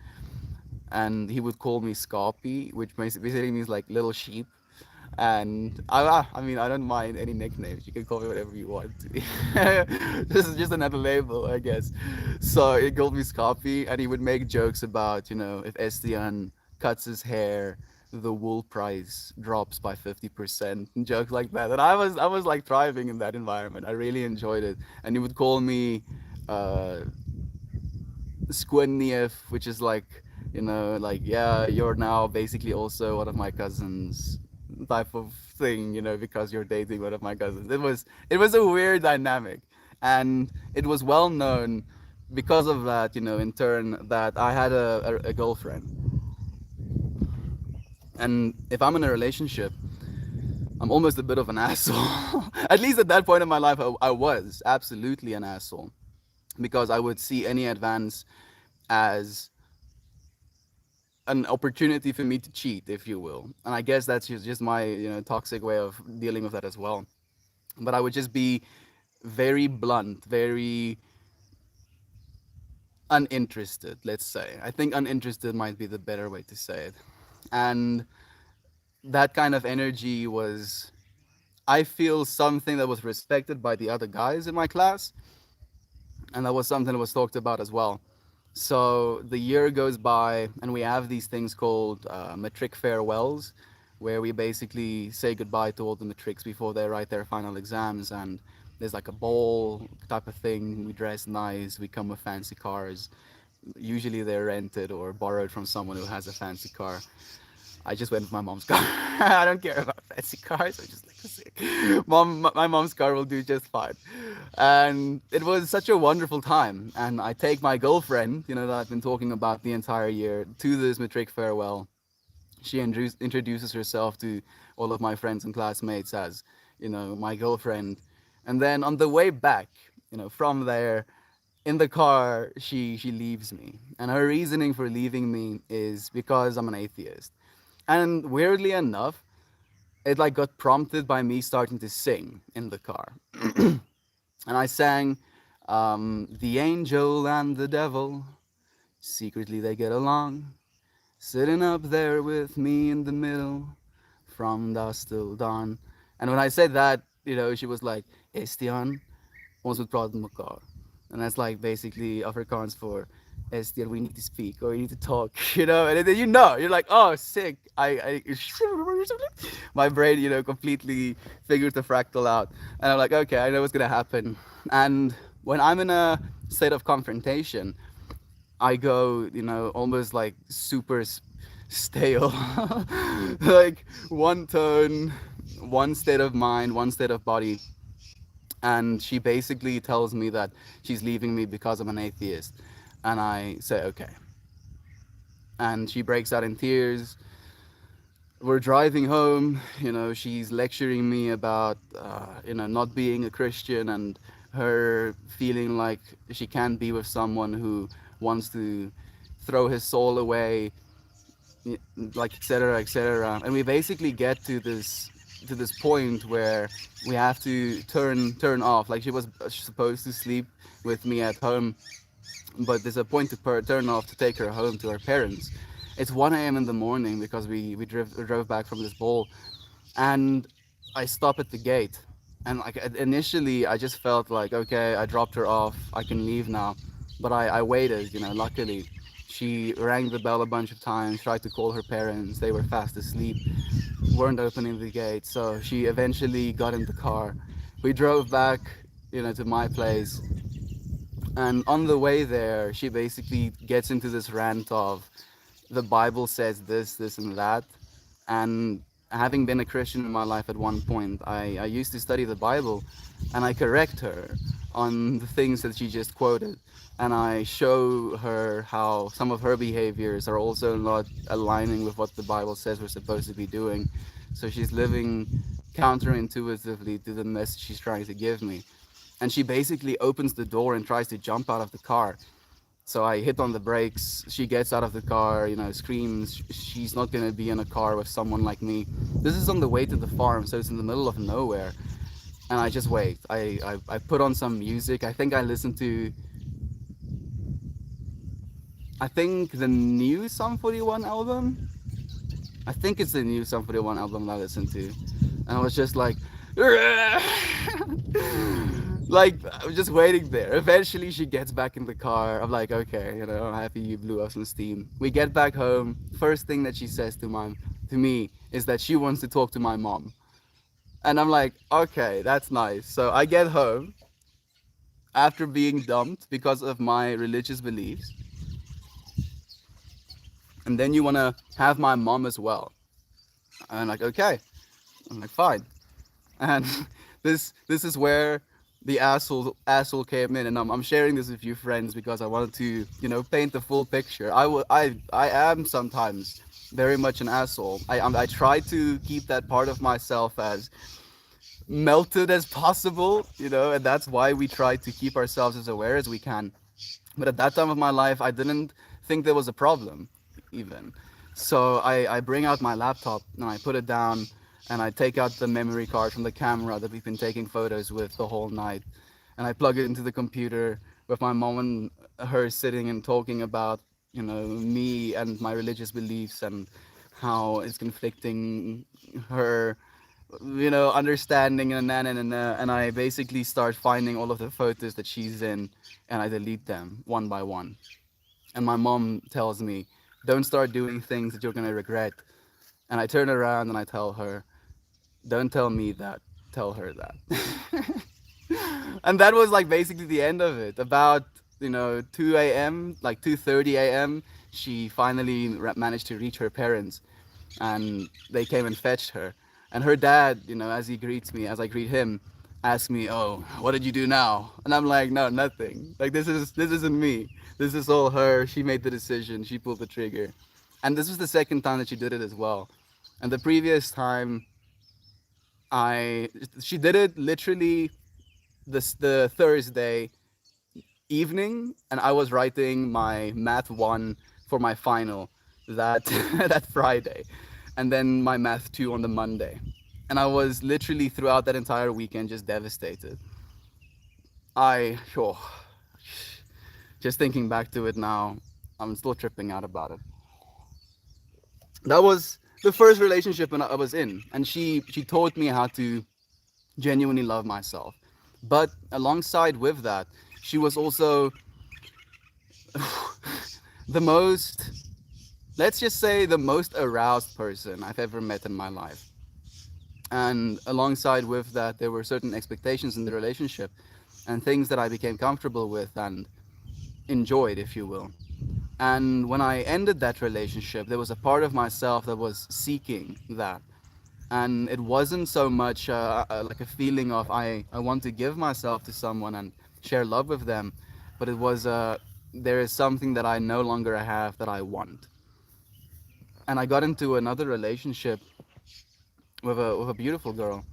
And he would call me Scarpy, which basically means like little sheep. And I mean, I don't mind any nicknames. You can call me whatever you want. This is just another label, I guess. So he called me Scarpy, and he would make jokes about, if Estian cuts his hair, the wool price drops by 50%, and jokes like that. And I was like thriving in that environment. I really enjoyed it. And he would call me uh, Squinniev, which is like, like, yeah, you're now basically also one of my cousins type of thing, because you're dating one of my cousins. It was a weird dynamic. And it was well known because of that, in turn, that I had a girlfriend. And if I'm in a relationship, I'm almost a bit of an asshole. At least at that point in my life, I was absolutely an asshole, because I would see any advance as an opportunity for me to cheat, if you will. And I guess that's just my, toxic way of dealing with that as well. But I would just be very blunt, very uninterested, let's say. I think uninterested might be the better way to say it. And that kind of energy was, I feel, something that was respected by the other guys in my class. And that was something that was talked about as well. So the year goes by, and we have these things called matric farewells, where we basically say goodbye to all the matrics before they write their final exams. And there's like a ball type of thing. We dress nice, we come with fancy cars. Usually they're rented or borrowed from someone who has a fancy car. I just went with my mom's car. I don't care about fancy cars. I just like to say, my mom's car will do just fine. And it was such a wonderful time. And I take my girlfriend, that I've been talking about the entire year, to this matric farewell. She introduces herself to all of my friends and classmates as, my girlfriend. And then on the way back, from there, in the car, she leaves me. And her reasoning for leaving me is because I'm an atheist. And weirdly enough, it like got prompted by me starting to sing in the car. And I sang, the angel and the devil, secretly they get along, sitting up there with me in the middle, from dusk till dawn. And when I said that, she was like, Estian, ons moet praat met mekaar. And that's like basically Afrikaans for Estian, we need to speak or we need to talk, and then you're like, oh, sick. I my brain, completely figures the fractal out. And I'm like, okay, I know what's gonna happen. And when I'm in a state of confrontation, I go, almost like super stale. Like one tone, one state of mind, one state of body. And she basically tells me that she's leaving me because I'm an atheist. And I say, okay. And she breaks out in tears. We're driving home, she's lecturing me about, not being a Christian, and her feeling like she can't be with someone who wants to throw his soul away, like, etc., etc. And we basically get to this point where we have to turn off. Like, she was supposed to sleep with me at home, but there's a point to turn off to take her home to her parents. It's 1 a.m. in the morning because we drove back from this ball, and I stop at the gate. And like initially, I just felt like, okay, I dropped her off, I can leave now. But I waited. Luckily, she rang the bell a bunch of times, tried to call her parents. They were fast asleep, weren't opening the gate. So she eventually got in the car. We drove back, to my place. And on the way there, she basically gets into this rant of, the Bible says this, this, and that. And having been a Christian in my life at one point, I used to study the Bible, and I correct her on the things that she just quoted. And I show her how some of her behaviors are also not aligning with what the Bible says we're supposed to be doing. So she's living counterintuitively to the message she's trying to give me. And she basically opens the door and tries to jump out of the car. So I hit on the brakes. She gets out of the car, screams. She's not going to be in a car with someone like me. This is on the way to the farm, so it's in the middle of nowhere. And I just wait. I put on some music. I think I listened to, the new Sum 41 album. I think it's the new Sum 41 album that I listened to. And I was just like, like, I was just waiting there. Eventually she gets back in the car. I'm like, okay, I'm happy you blew off some steam. We get back home. First thing that she says to me is that she wants to talk to my mom. And I'm like, okay, that's nice. So I get home after being dumped because of my religious beliefs. And then you want to have my mom as well. And I'm like, okay. I'm like, fine. And this is where the asshole came in, and I'm sharing this with you friends because I wanted to paint the full picture. I am sometimes very much an asshole. I try to keep that part of myself as melted as possible, and that's why we try to keep ourselves as aware as we can. But at that time of my life, I didn't think there was a problem even. So I bring out my laptop and I put it down, and I take out the memory card from the camera that we've been taking photos with the whole night, and I plug it into the computer with my mom and her sitting and talking about me and my religious beliefs and how it's conflicting her understanding and I basically start finding all of the photos that she's in, and I delete them one by one. And my mom tells me, don't start doing things that you're going to regret. And I turn around and I tell her, don't tell me that, tell her that. And that was like basically the end of it. About 2 a.m., like 2:30 a.m., she finally managed to reach her parents, and they came and fetched her. And her dad, as he greets me, as I greet him, asks me, oh, what did you do now? And I'm like, no, nothing. Like, this isn't me. This is all her. She made the decision. She pulled the trigger. And this was the second time that she did it as well. And the previous time, she did it literally the Thursday evening, and I was writing my Math 1 for my final that that Friday, and then my Math 2 on the Monday. And I was literally throughout that entire weekend just devastated. Just thinking back to it now, I'm still tripping out about it. That was the first relationship I was in, and she taught me how to genuinely love myself. But alongside with that, she was also the most, let's just say, the most aroused person I've ever met in my life. And alongside with that, there were certain expectations in the relationship and things that I became comfortable with and enjoyed, if you will. And when I ended that relationship, there was a part of myself that was seeking that. And it wasn't so much like a feeling of I want to give myself to someone and share love with them, but it was there is something that I no longer have that I want. And I got into another relationship with a beautiful girl,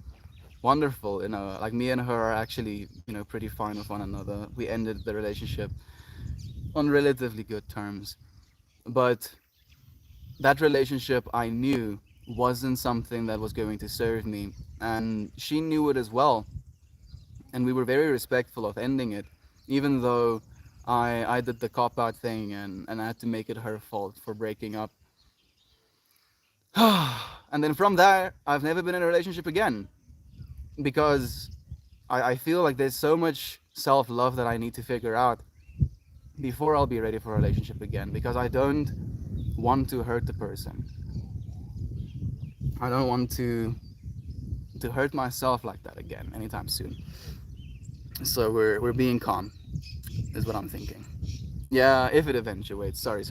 wonderful. Like me and her are actually pretty fine with one another. We ended the relationship on relatively good terms, but that relationship I knew wasn't something that was going to serve me, and she knew it as well. And we were very respectful of ending it, even though I did the cop-out thing and I had to make it her fault for breaking up. And then from there, I've never been in a relationship again, because I feel like there's so much self-love that I need to figure out before I'll be ready for a relationship again, because I don't want to hurt the person. I don't want to hurt myself like that again anytime soon. So we're being calm, is what I'm thinking. Yeah, if it eventuates. Sorry.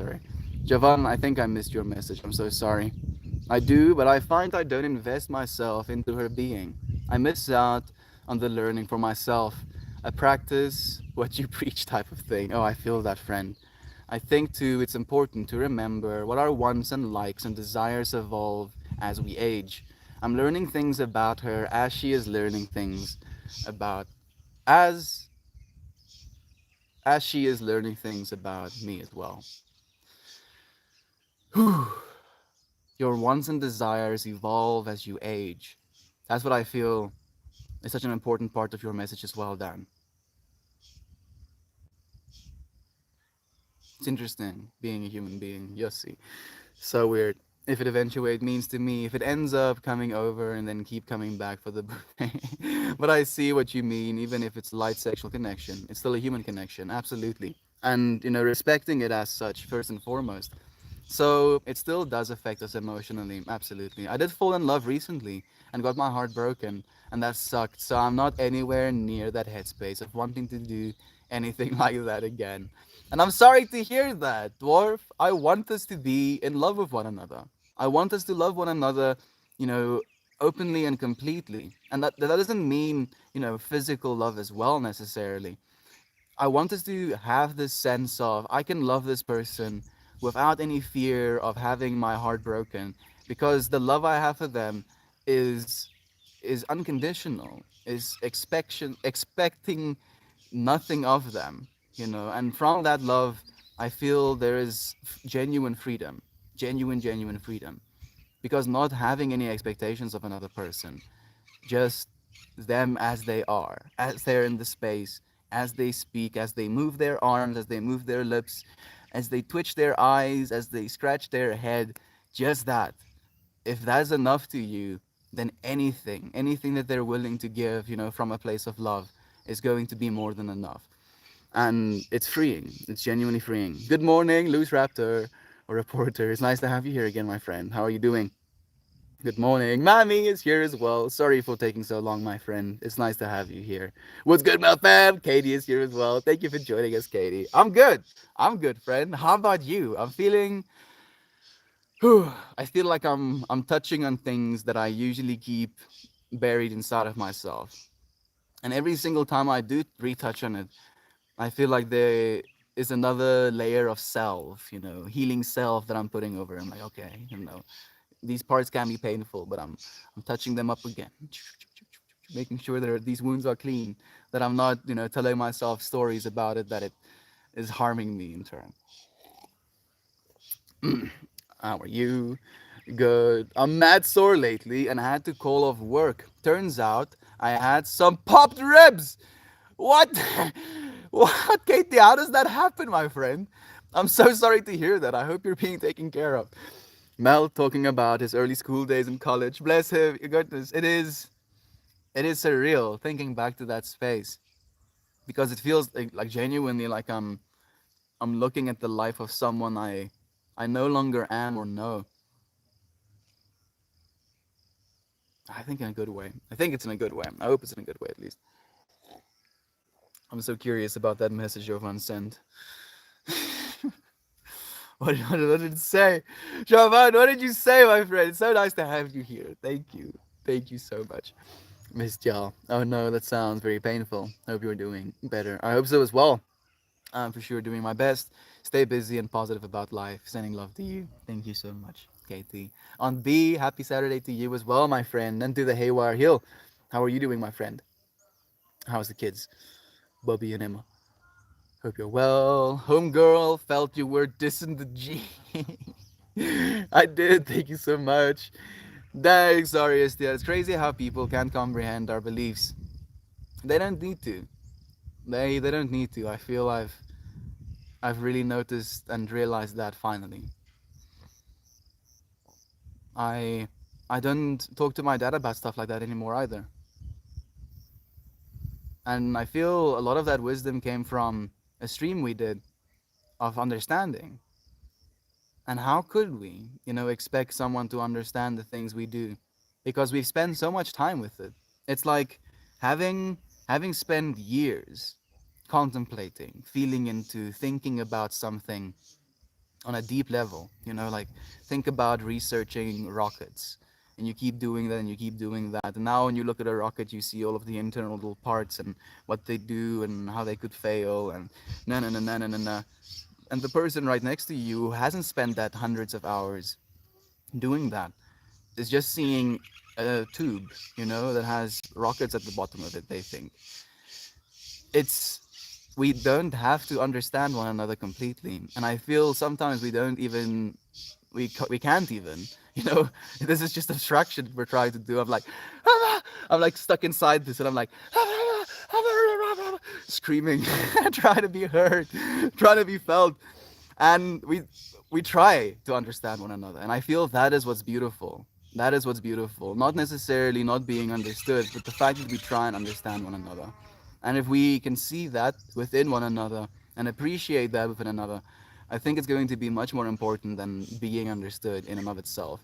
Javan, I think I missed your message. I'm so sorry. I do, but I find I don't invest myself into her being. I miss out on the learning for myself. I practice what you preach type of thing. Oh, I feel that, friend. I think too it's important to remember what our wants and likes and desires evolve as we age. I'm learning things about her as she is learning things about as as she is learning things about me as well. Your wants and desires evolve as you age. That's what I feel is such an important part of your message as well, Dan. It's interesting being a human being. Yossi. So weird. If it eventuate means to me, if it ends up coming over and then keep coming back for the birthday. But I see what you mean, even if it's light sexual connection. It's still a human connection, absolutely. And respecting it as such, first and foremost. So it still does affect us emotionally, absolutely. I did fall in love recently and got my heart broken, and that sucked. So I'm not anywhere near that headspace of wanting to do anything like that again. And I'm sorry to hear that, Dwarf. I want us to be in love with one another. I want us to love one another, you know, openly and completely. And that doesn't mean, physical love as well necessarily. I want us to have this sense of I can love this person without any fear of having my heart broken because the love I have for them is is unconditional, is expecting nothing of them, and from that love I feel there is genuine freedom, genuine freedom because not having any expectations of another person, just them as they are, as they're in the space, as they speak, as they move their arms, as they move their lips, as they twitch their eyes, as they scratch their head. Just that. If that's enough to you, then anything that they're willing to give, from a place of love, is going to be more than enough. And it's freeing. It's genuinely freeing. Good morning, Loose Raptor, or reporter. It's nice to have you here again, my friend. How are you doing? Good morning. Mommy is here as well. Sorry for taking so long, my friend. It's nice to have you here. What's good, my fam? Katie is here as well. Thank you for joining us, Katie. I'm good. I'm good, friend. How about you? I'm feeling I feel like I'm touching on things that I usually keep buried inside of myself. And every single time I do retouch on it, I feel like there is another layer of self, healing self that I'm putting over. I'm like, okay, these parts can be painful, but I'm touching them up again, making sure that these wounds are clean, that I'm not, telling myself stories about it that it is harming me in turn. How are you? Good. I'm mad sore lately and I had to call off work. Turns out I had some popped ribs. What? What, Katie? How does that happen, my friend? I'm so sorry to hear that. I hope you're being taken care of. Mel talking about his early school days in college. Bless him. Goodness, it is surreal thinking back to that space because it feels like genuinely like I'm looking at the life of someone I no longer am or know. I think in a good way. I think it's in a good way. I hope it's in a good way at least. I'm so curious about that message Jovan sent. What did it say? Jovan, what did you say, my friend? It's so nice to have you here. Thank you. Thank you so much. Missed y'all. Oh no, that sounds very painful. Hope you're doing better. I hope so as well. I'm for sure doing my best. Stay busy and positive about life. Sending love to you. Thank you so much, Katie. On B, happy Saturday to you as well, my friend. And to the Haywire Hill. How are you doing, my friend? How's the kids? Bobby and Emma. Hope you're well. Homegirl, felt you were dissing the G. I did. Thank you so much. Dang, sorry, Estia. It's crazy how people can't comprehend our beliefs. They don't need to. They don't need to. I feel I've really noticed and realized that finally. I I don't talk to my dad about stuff like that anymore either. And I feel a lot of that wisdom came from a stream we did of understanding. And how could we, expect someone to understand the things we do? Because we've spent so much time with it. It's like having spent years contemplating, feeling into, thinking about something, on a deep level. Like, think about researching rockets, and you keep doing that and you keep doing that, and now when you look at a rocket, you see all of the internal little parts and what they do and how they could fail, and na na na na na na na. And the person right next to you who hasn't spent that hundreds of hours doing that is just seeing a tube, that has rockets at the bottom of it, they think. It's We don't have to understand one another completely, and I feel sometimes we don't even we can't even, this is just abstraction we're trying to do. I'm like stuck inside this, and I'm like screaming, trying to be heard, trying to be felt, and we try to understand one another, and I feel that is what's beautiful. That is what's beautiful, not necessarily not being understood, but the fact that we try and understand one another. And if we can see that within one another and appreciate that within another, I think it's going to be much more important than being understood in and of itself.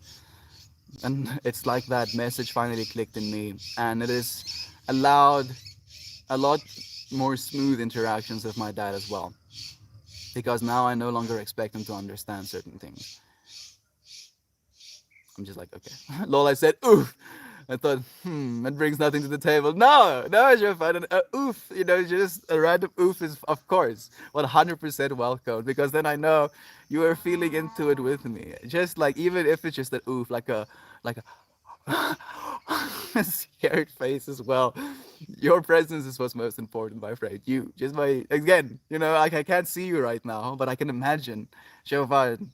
And it's like that message finally clicked in me, and it has allowed a lot more smooth interactions with my dad as well, because now I no longer expect him to understand certain things. I'm just like, okay. Lol, I said, oof. I thought, that brings nothing to the table. No, Jovan, oof, just a random oof is, of course, 100% welcome, because then I know you are feeling into it with me. Just like, even if it's just an oof, like a scared face as well. Your presence is what's most important, my friend. You, just by, again, like, I can't see you right now, but I can imagine Jovan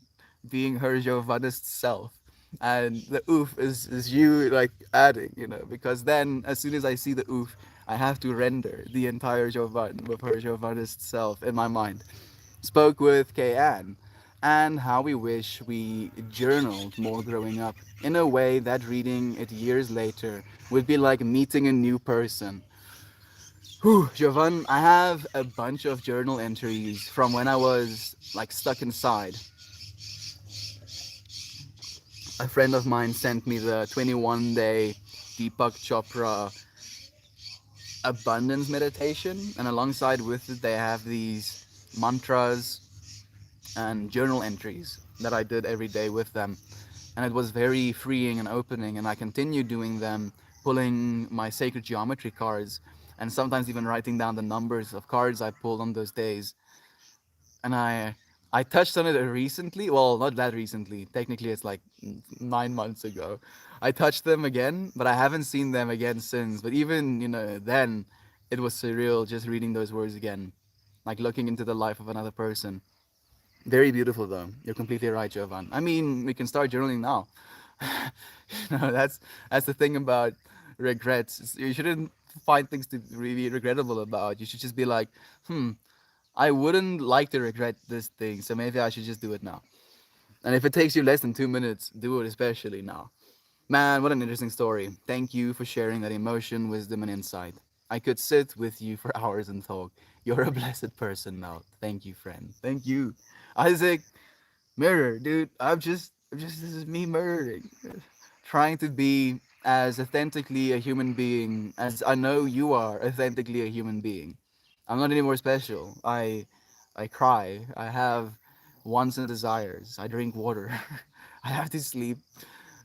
being her Giovanist self. And the oof is you, like, adding, because then as soon as I see the oof, I have to render the entire Jovan with her Giovanist self in my mind. Spoke with Kayan and how we wish we journaled more growing up, in a way that reading it years later would be like meeting a new person. Whew, Jovan, I have a bunch of journal entries from when I was like stuck inside. A friend of mine sent me the 21-day Deepak Chopra abundance meditation, and alongside with it, they have these mantras and journal entries that I did every day with them. And it was very freeing and opening, and I continued doing them, pulling my sacred geometry cards, and sometimes even writing down the numbers of cards I pulled on those days. And I touched on it recently. Well, not that recently. Technically, it's like 9 months ago. I touched them again, but I haven't seen them again since. But even then, it was surreal just reading those words again, like looking into the life of another person. Very beautiful, though. You're completely right, Jovan. I mean, we can start journaling now. That's the thing about regrets. You shouldn't find things to really regrettable about. You should just be like, I wouldn't like to regret this thing, so maybe I should just do it now. And if it takes you less than 2 minutes, do it especially now. Man, what an interesting story. Thank you for sharing that emotion, wisdom, and insight. I could sit with you for hours and talk. You're a blessed person, Mel. Thank you, friend. Thank you. Isaac, mirror, dude. This is me mirroring. Trying to be as authentically a human being as I know you are authentically a human being. I'm not any more special. I cry. I have wants and desires. I drink water. I have to sleep.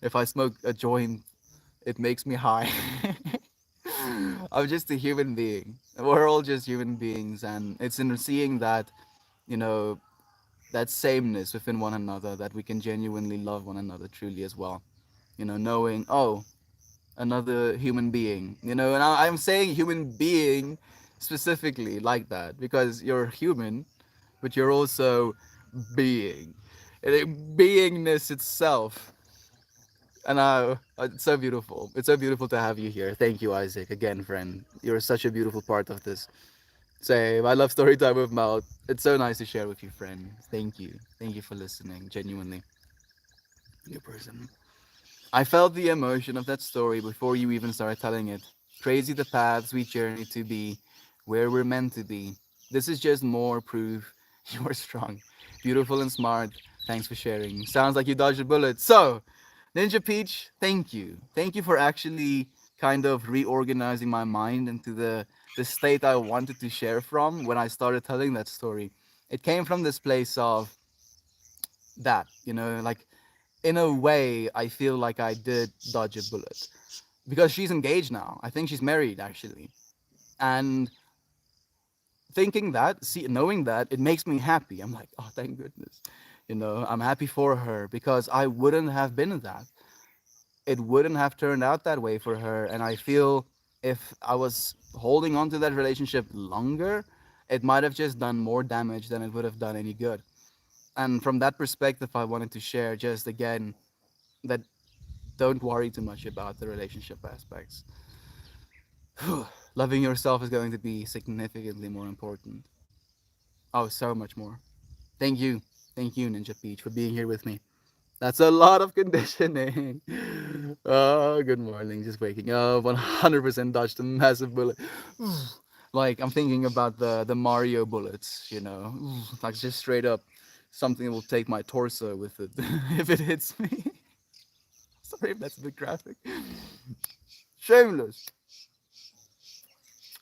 If I smoke a joint, it makes me high. I'm just a human being. We're all just human beings, and it's in seeing that, you know, that sameness within one another that we can genuinely love one another truly as well. Knowing, oh, another human being, and I'm saying human being specifically like that because you're human, but you're also being. Beingness itself. And it's so beautiful. It's so beautiful to have you here. Thank you, Isaac. Again, friend. You're such a beautiful part of this. Same. I love story time with Mouth. It's so nice to share with you, friend. Thank you. Thank you for listening. Genuinely. New person. I felt the emotion of that story before you even started telling it. Crazy the paths we journey to be, where we're meant to be. This is just more proof you're strong, beautiful, and smart. Thanks for sharing. Sounds like you dodged a bullet. So, Ninja Peach, thank you. Thank you for actually kind of reorganizing my mind into the state I wanted to share from when I started telling that story. It came from this place of that, you know, like in a way, I feel like I did dodge a bullet because she's engaged now. I think she's married actually. And thinking that, knowing that, it makes me happy. I'm like, oh, thank goodness. You know, I'm happy for her because I wouldn't have been that. It wouldn't have turned out that way for her. And I feel if I was holding on to that relationship longer, it might have just done more damage than it would have done any good. And from that perspective, I wanted to share just again that don't worry too much about the relationship aspects. Loving yourself is going to be significantly more important. Oh, so much more. Thank you. Thank you, Ninja Peach, for being here with me. That's a lot of conditioning. Oh, good morning. Just waking up. 100% dodged a massive bullet. Like, I'm thinking about the Mario bullets, you know? Like, just straight up something will take my torso with it if it hits me. Sorry if that's a bit graphic. Shameless.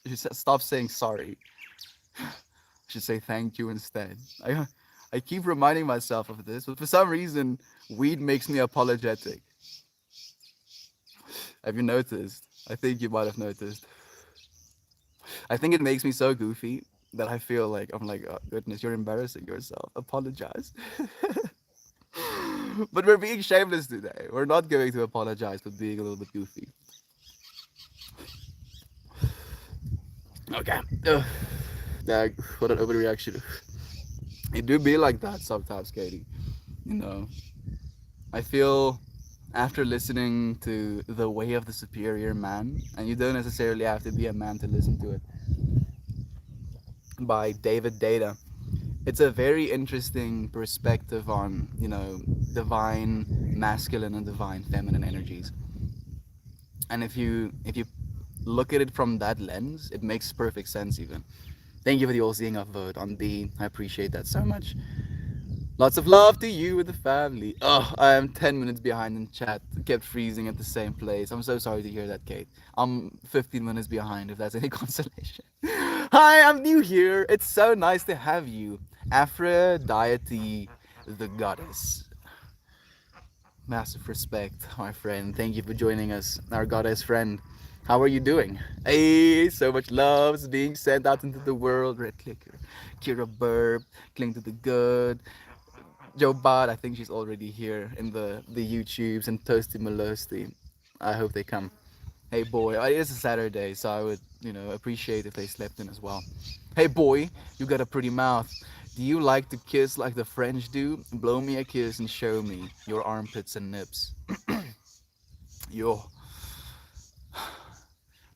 You should stop saying sorry. I should say thank you instead. I keep reminding myself of this, but for some reason, weed makes me apologetic. Have you noticed? I think you might have noticed. I think it makes me so goofy that I feel like I'm like, oh, goodness, you're embarrassing yourself. Apologize. But we're being shameless today. We're not going to apologize for being a little bit goofy. Okay. What an overreaction. It do be like that sometimes, Katie. You know, I feel after listening to The Way of the Superior Man, and you don't necessarily have to be a man to listen to it, by David Data. It's a very interesting perspective on, you know, divine masculine and divine feminine energies. And if you look at it from that lens, it makes perfect sense even. Thank you for the all seeing of vote on B. I appreciate that so much. Lots of love to you and the family. Oh, I am 10 minutes behind in chat. Kept freezing at the same place. I'm so sorry to hear that, Kate. I'm 15 minutes behind, if that's any consolation. Hi, I'm new here. It's so nice to have you. Aphrodite, the goddess. Massive respect, my friend. Thank you for joining us, our goddess friend. How are you doing? Hey, so much love is being sent out into the world. Red Clicker, Kira Burp, Cling to the Good, Joe Bot, I think she's already here in the YouTubes, and Toasty Malosty. I hope they come. Hey boy, it is a Saturday, so I would, you know, appreciate if they slept in as well. Hey boy, you got a pretty mouth. Do you like to kiss like the French do? Blow me a kiss and show me your armpits and nips. Yo.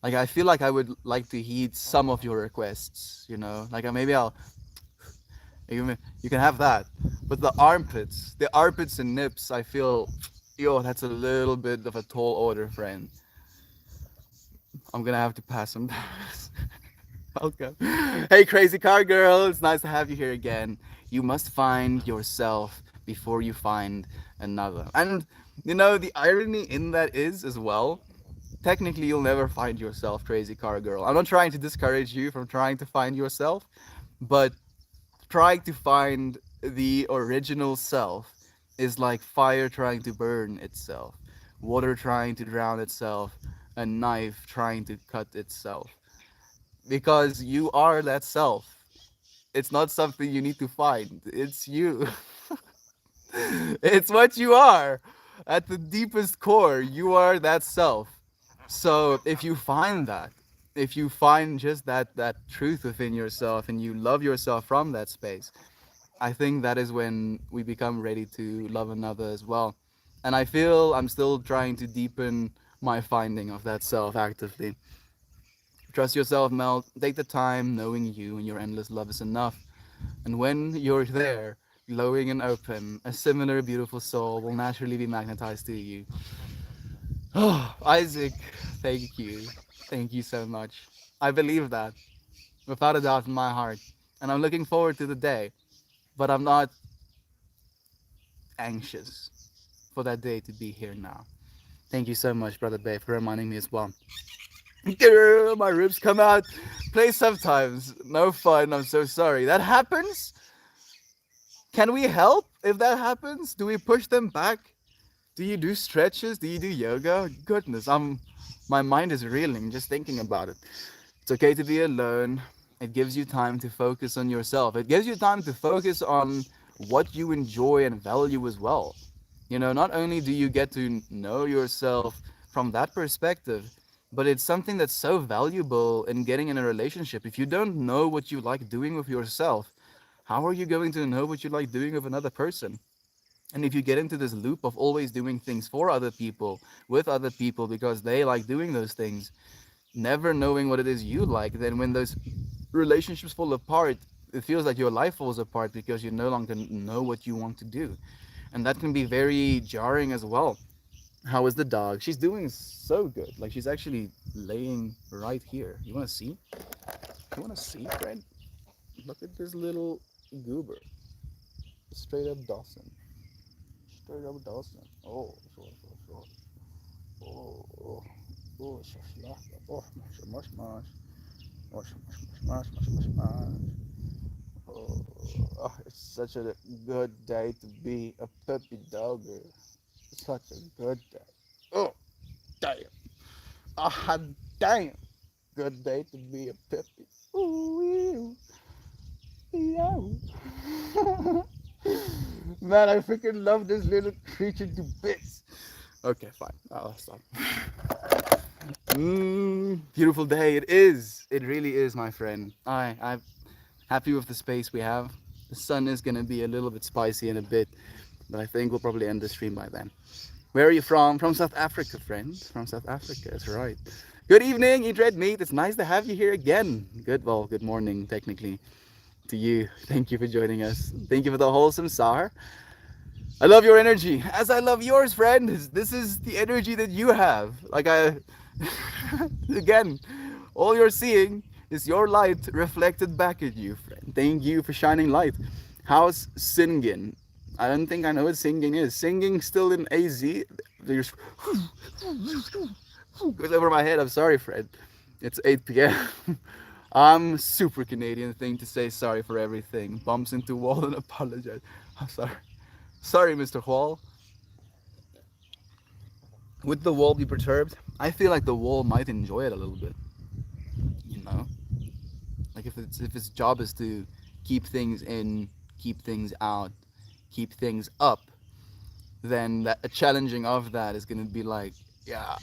Like, I feel like I would like to heed some of your requests, you know? Like, maybe I'll you can have that, but the armpits and nips, I feel, yo, that's a little bit of a tall order, friend. I'm gonna have to pass on that. Welcome. Hey, crazy car girl, it's nice to have you here again. You must find yourself before you find another. And you know, the irony in that is as well, technically you'll never find yourself, crazy car girl. I'm not trying to discourage you from trying to find yourself, but trying to find the original self is like fire trying to burn itself, water trying to drown itself, a knife trying to cut itself. Because you are that self. It's not something you need to find, it's you. It's what you are. At the deepest core, you are that self. So if you find that, if you find just that truth within yourself and you love yourself from that space, I think that is when we become ready to love another as well. And I feel I'm still trying to deepen my finding of that self actively. Trust yourself, Mel. Take the time. Knowing you and your endless love is enough. And when you're there, glowing and open, a similar beautiful soul will naturally be magnetized to you. Oh, Isaac, thank you. Thank you so much. I believe that, without a doubt in my heart. And I'm looking forward to the day. But I'm not anxious for that day to be here now. Thank you so much, Brother Bay, for reminding me as well. Girl, my ribs come out. Play sometimes. No fun. I'm so sorry. That happens? Can we help? if that happens, do we push them back? Do you do stretches? Do you do yoga? Goodness, my mind is reeling just thinking about it. It's okay to be alone. It gives you time to focus on yourself. It gives you time to focus on what you enjoy and value as well. Not only do you get to know yourself from that perspective, but it's something that's so valuable in getting in a relationship. If you don't know what you like doing with yourself, how are you going to know what you like doing with another person? And if you get into this loop of always doing things for other people, with other people, because they like doing those things, never knowing what it is you like, then when those relationships fall apart, it feels like your life falls apart because you no longer know what you want to do. And that can be very jarring as well. How is the dog? She's doing so good. Like, she's actually laying right here. You want to see? You want to see, Fred? Look at this little goober. Straight up Dawson. Straight up Dawson. Oh, sure. Oh, oh, oh, oh, mush, mush. Mush, mush. Oh, oh, it's such a good day to be a puppy dogger. Such a good day. Oh, damn. Ah, damn. Good day to be a puppy. Ooh, ew. Man, I freaking love this little creature to bits. Okay, fine. I'll stop. Beautiful day. It is. It really is, my friend. I'm happy with the space we have. The sun is gonna be a little bit spicy in a bit, but I think we'll probably end the stream by then. Where are you from? From South Africa, friend. From South Africa, that's right. Good evening, Eat Red Meat. It's nice to have you here again. Good morning, technically, to you. Thank you for joining us. Thank you for the wholesome Sahar. I love your energy, as I love yours, friend. This is the energy that you have. Again, all you're seeing is your light reflected back at you, friend. Thank you for shining light. How's singing? I don't think I know what singing is. Singing still in AZ. There's goes over my head. I'm sorry, Fred. It's 8 p.m. I'm super Canadian thing to say sorry for everything. Bumps into wall and apologize. I'm sorry. Sorry, Mr. Wall. Would the wall be perturbed? I feel like the wall might enjoy it a little bit. You know, like if its job is to keep things in, keep things out, keep things up, then a challenging of that is gonna be like, yeah,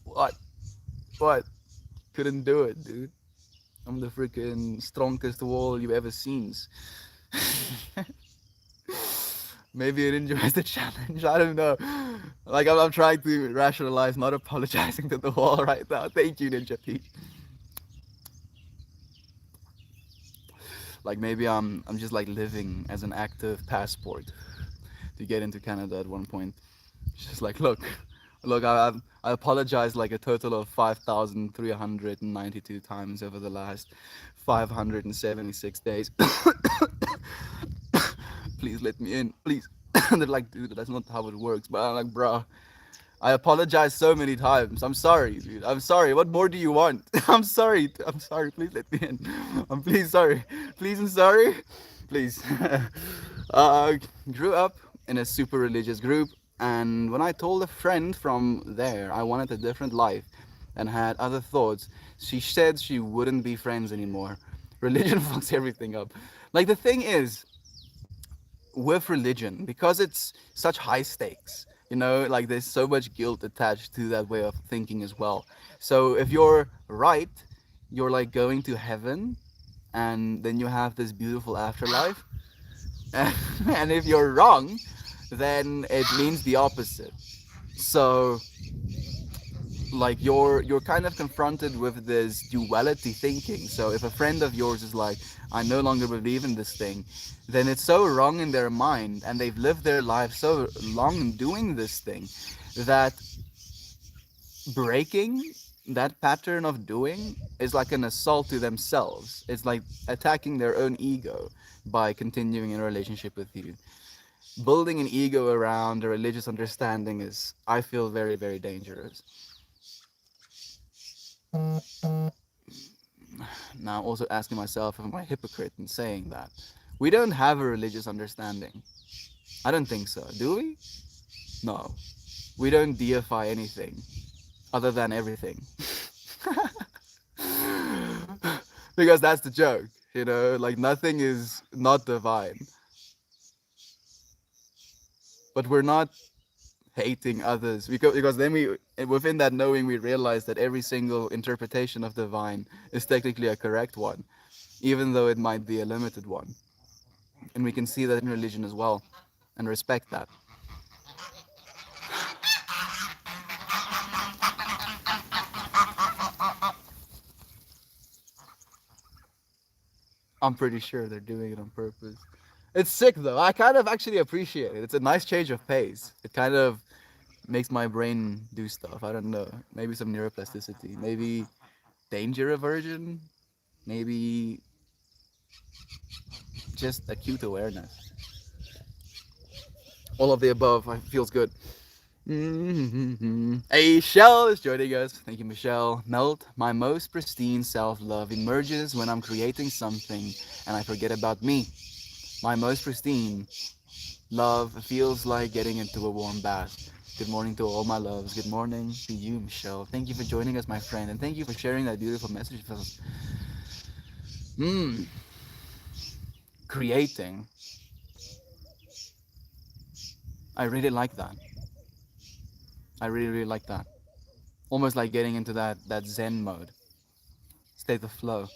what? Couldn't do it, dude. I'm the freaking strongest wall you've ever seen. Maybe it enjoys the challenge. I don't know. Like I'm trying to rationalize not apologizing to the wall right now. Thank you, Ninja Pete. Like maybe I'm just like living as an active passport to get into Canada at one point. It's just like, look, I apologized like a total of 5,392 times over the last 576 days. Please let me in, please. And they're like, dude, that's not how it works. But I'm like, bro, I apologize so many times. I'm sorry, dude. I'm sorry. What more do you want? I'm sorry. I'm sorry. Please let me in. I'm please sorry. Please and sorry. Please. uh, Grew up in a super religious group, and when I told a friend from there I wanted a different life and had other thoughts, she said she wouldn't be friends anymore. Religion fucks everything up. Like the thing is, with religion, because it's such high stakes, like there's so much guilt attached to that way of thinking as well. So if you're right, you're like going to heaven, and then you have this beautiful afterlife. And if you're wrong, then it means the opposite. So like you're kind of confronted with this duality thinking. So if a friend of yours is like, I no longer believe in this thing, then it's so wrong in their mind, and they've lived their life so long doing this thing, that breaking that pattern of doing is like an assault to themselves. It's like attacking their own ego by continuing in a relationship with you. Building an ego around a religious understanding is, I feel, very, very dangerous. Now, also asking myself, am I a hypocrite in saying that? We don't have a religious understanding. I don't think so. Do we? No. We don't deify anything other than everything. Because that's the joke, you know, like nothing is not divine. But we're not hating others because then we within that knowing we realize that every single interpretation of divine is technically a correct one, even though it might be a limited one. And we can see that in religion as well and respect that. I'm pretty sure they're doing it on purpose. It's sick though. I kind of actually appreciate it. It's a nice change of pace. It kind of makes my brain do stuff. I don't know. Maybe some neuroplasticity. Maybe danger aversion. Maybe just acute awareness. All of the above. Feels good. Hey, Michelle is joining us. Thank you, Michelle. Melt, my most pristine self love emerges when I'm creating something and I forget about me. My most pristine love feels like getting into a warm bath. Good morning to all my loves. Good morning to you, Michelle. Thank you for joining us, my friend, and thank you for sharing that beautiful message with us. Creating. I really like that. I really, really like that. Almost like getting into that Zen mode, state of flow.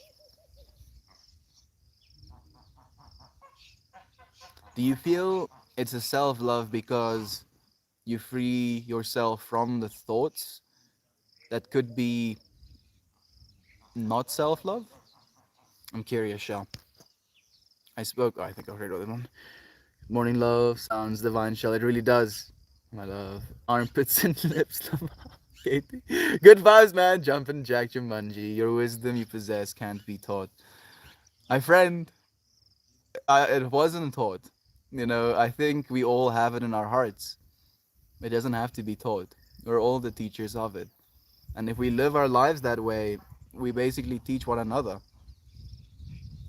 Do you feel it's a self love because you free yourself from the thoughts that could be not self love? I'm curious, Shell. I spoke, oh, I think I heard the other one. Morning love sounds divine, Shell. It really does. My love. Armpits and lips. Katie. Good vibes, man. Jumping Jack Jumanji. Your wisdom you possess can't be taught. My friend, it wasn't taught. You know, I think we all have it in our hearts. It doesn't have to be taught. We're all the teachers of it. And if we live our lives that way, we basically teach one another.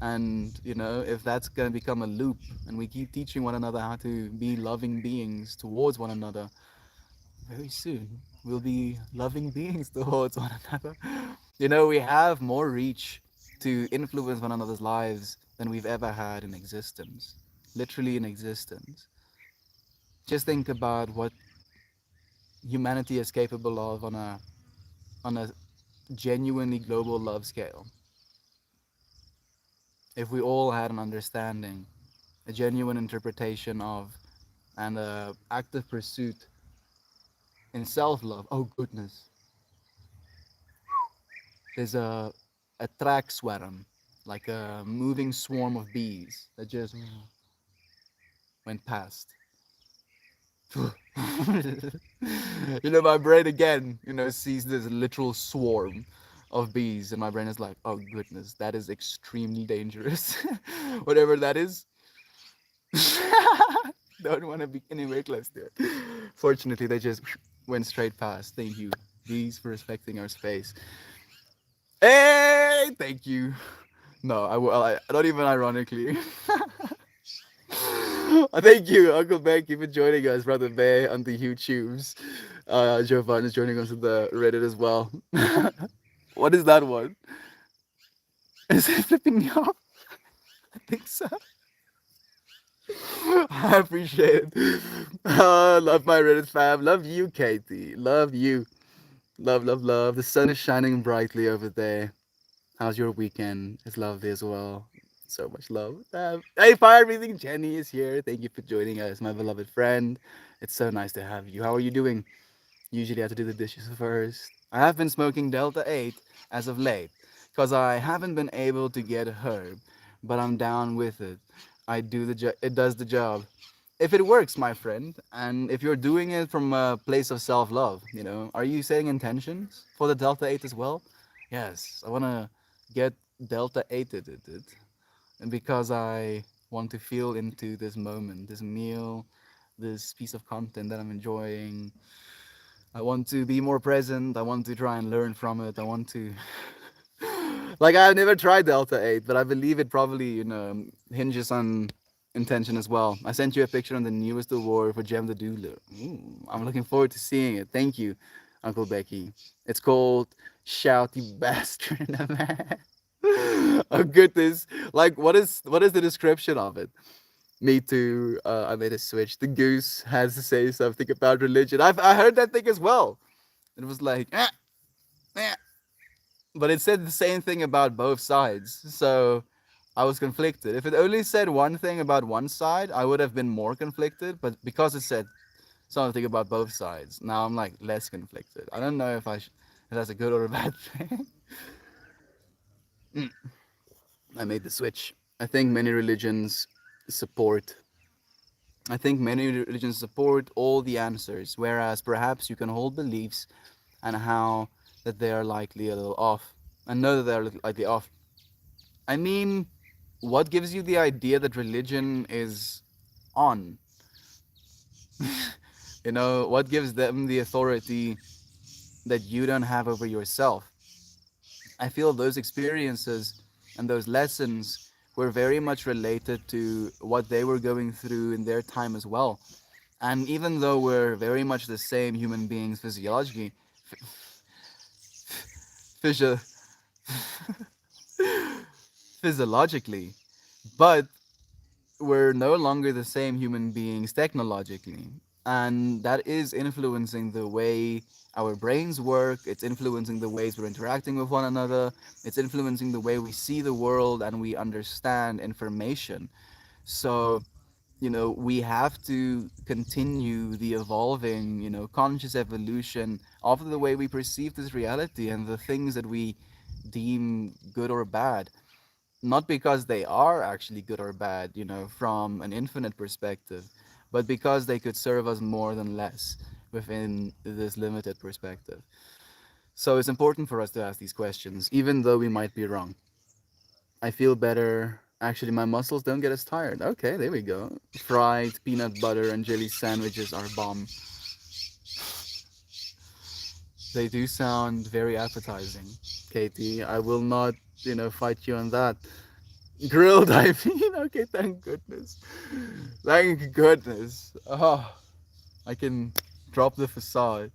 And, you know, if that's going to become a loop and we keep teaching one another how to be loving beings towards one another, very soon we'll be loving beings towards one another. You know, we have more reach to influence one another's lives than we've ever had in existence. Literally in existence. Just think about what humanity is capable of on a genuinely global love scale. If we all had an understanding, a genuine interpretation of, and a active pursuit in self-love. Oh goodness, there's a track swarm, like a moving swarm of bees that just went past. You know, my brain again, you know, sees this literal swarm of bees, and my brain is like, oh goodness, that is extremely dangerous. Whatever that is. Don't want to be anywhere close to it. Fortunately, they just went straight past. Thank you, bees, for respecting our space. Hey, thank you. No, not even ironically. Thank you, Uncle Ben. Keep joining us, Brother Bear, on the YouTubes. Jovan is joining us on the Reddit as well. What is that one? Is it flipping me off? I think so. I appreciate it. Love my Reddit fam. Love you, Katie. Love you. Love, love, love. The sun is shining brightly over there. How's your weekend? It's lovely as well. So much love. Hey, Fire Breathing Jenny is here. Thank you for joining us, my beloved friend. It's so nice to have you. How are you doing? Usually I have to do the dishes first. I have been smoking Delta 8 as of late because I haven't been able to get herb, but I'm down with it. It does the job. If it works, my friend, and if you're doing it from a place of self-love, you know, are you setting intentions for the Delta 8 as well? Yes, I want to get Delta 8 it, and because I want to feel into this moment, this meal, this piece of content that I'm enjoying. I want to be more present. I want to try and learn from it. I want to like I've never tried Delta 8, but I believe it probably, you know, hinges on intention as well. I sent you a picture on the newest award for Gem the Doodler. Ooh, I'm looking forward to seeing it. Thank you, Uncle Becky. It's called Shouty Bastard. Oh goodness! Like, what is the description of it? Me too. I made a switch. The goose has to say something about religion. I heard that thing as well. It was like, eh. But it said the same thing about both sides. So I was conflicted. If it only said one thing about one side, I would have been more conflicted. But because it said something about both sides, now I'm like less conflicted. I don't know if that's a good or a bad thing. I made the switch. I think many religions support. I think many religions support all the answers, whereas perhaps you can hold beliefs and how that they are likely a little off, and know that they're likely off. I mean, what gives you the idea that religion is on? What gives them the authority that you don't have over yourself? I feel those experiences and those lessons were very much related to what they were going through in their time as well. And even though we're very much the same human beings physiologically, physio- physiologically, but we're no longer the same human beings technologically. And that is influencing the way our brains work, it's influencing the ways we're interacting with one another, it's influencing the way we see the world and we understand information. So, we have to continue the evolving, conscious evolution of the way we perceive this reality and the things that we deem good or bad, not because they are actually good or bad, from an infinite perspective, but because they could serve us more than less within this limited perspective. So it's important for us to ask these questions, even though we might be wrong. I feel better. Actually, my muscles don't get as tired. Okay, there we go. Fried peanut butter and jelly sandwiches are bomb. They do sound very appetizing, Katie. I will not, fight you on that. Grilled, I mean. Okay, thank goodness. Thank goodness. Oh, I can drop the facade.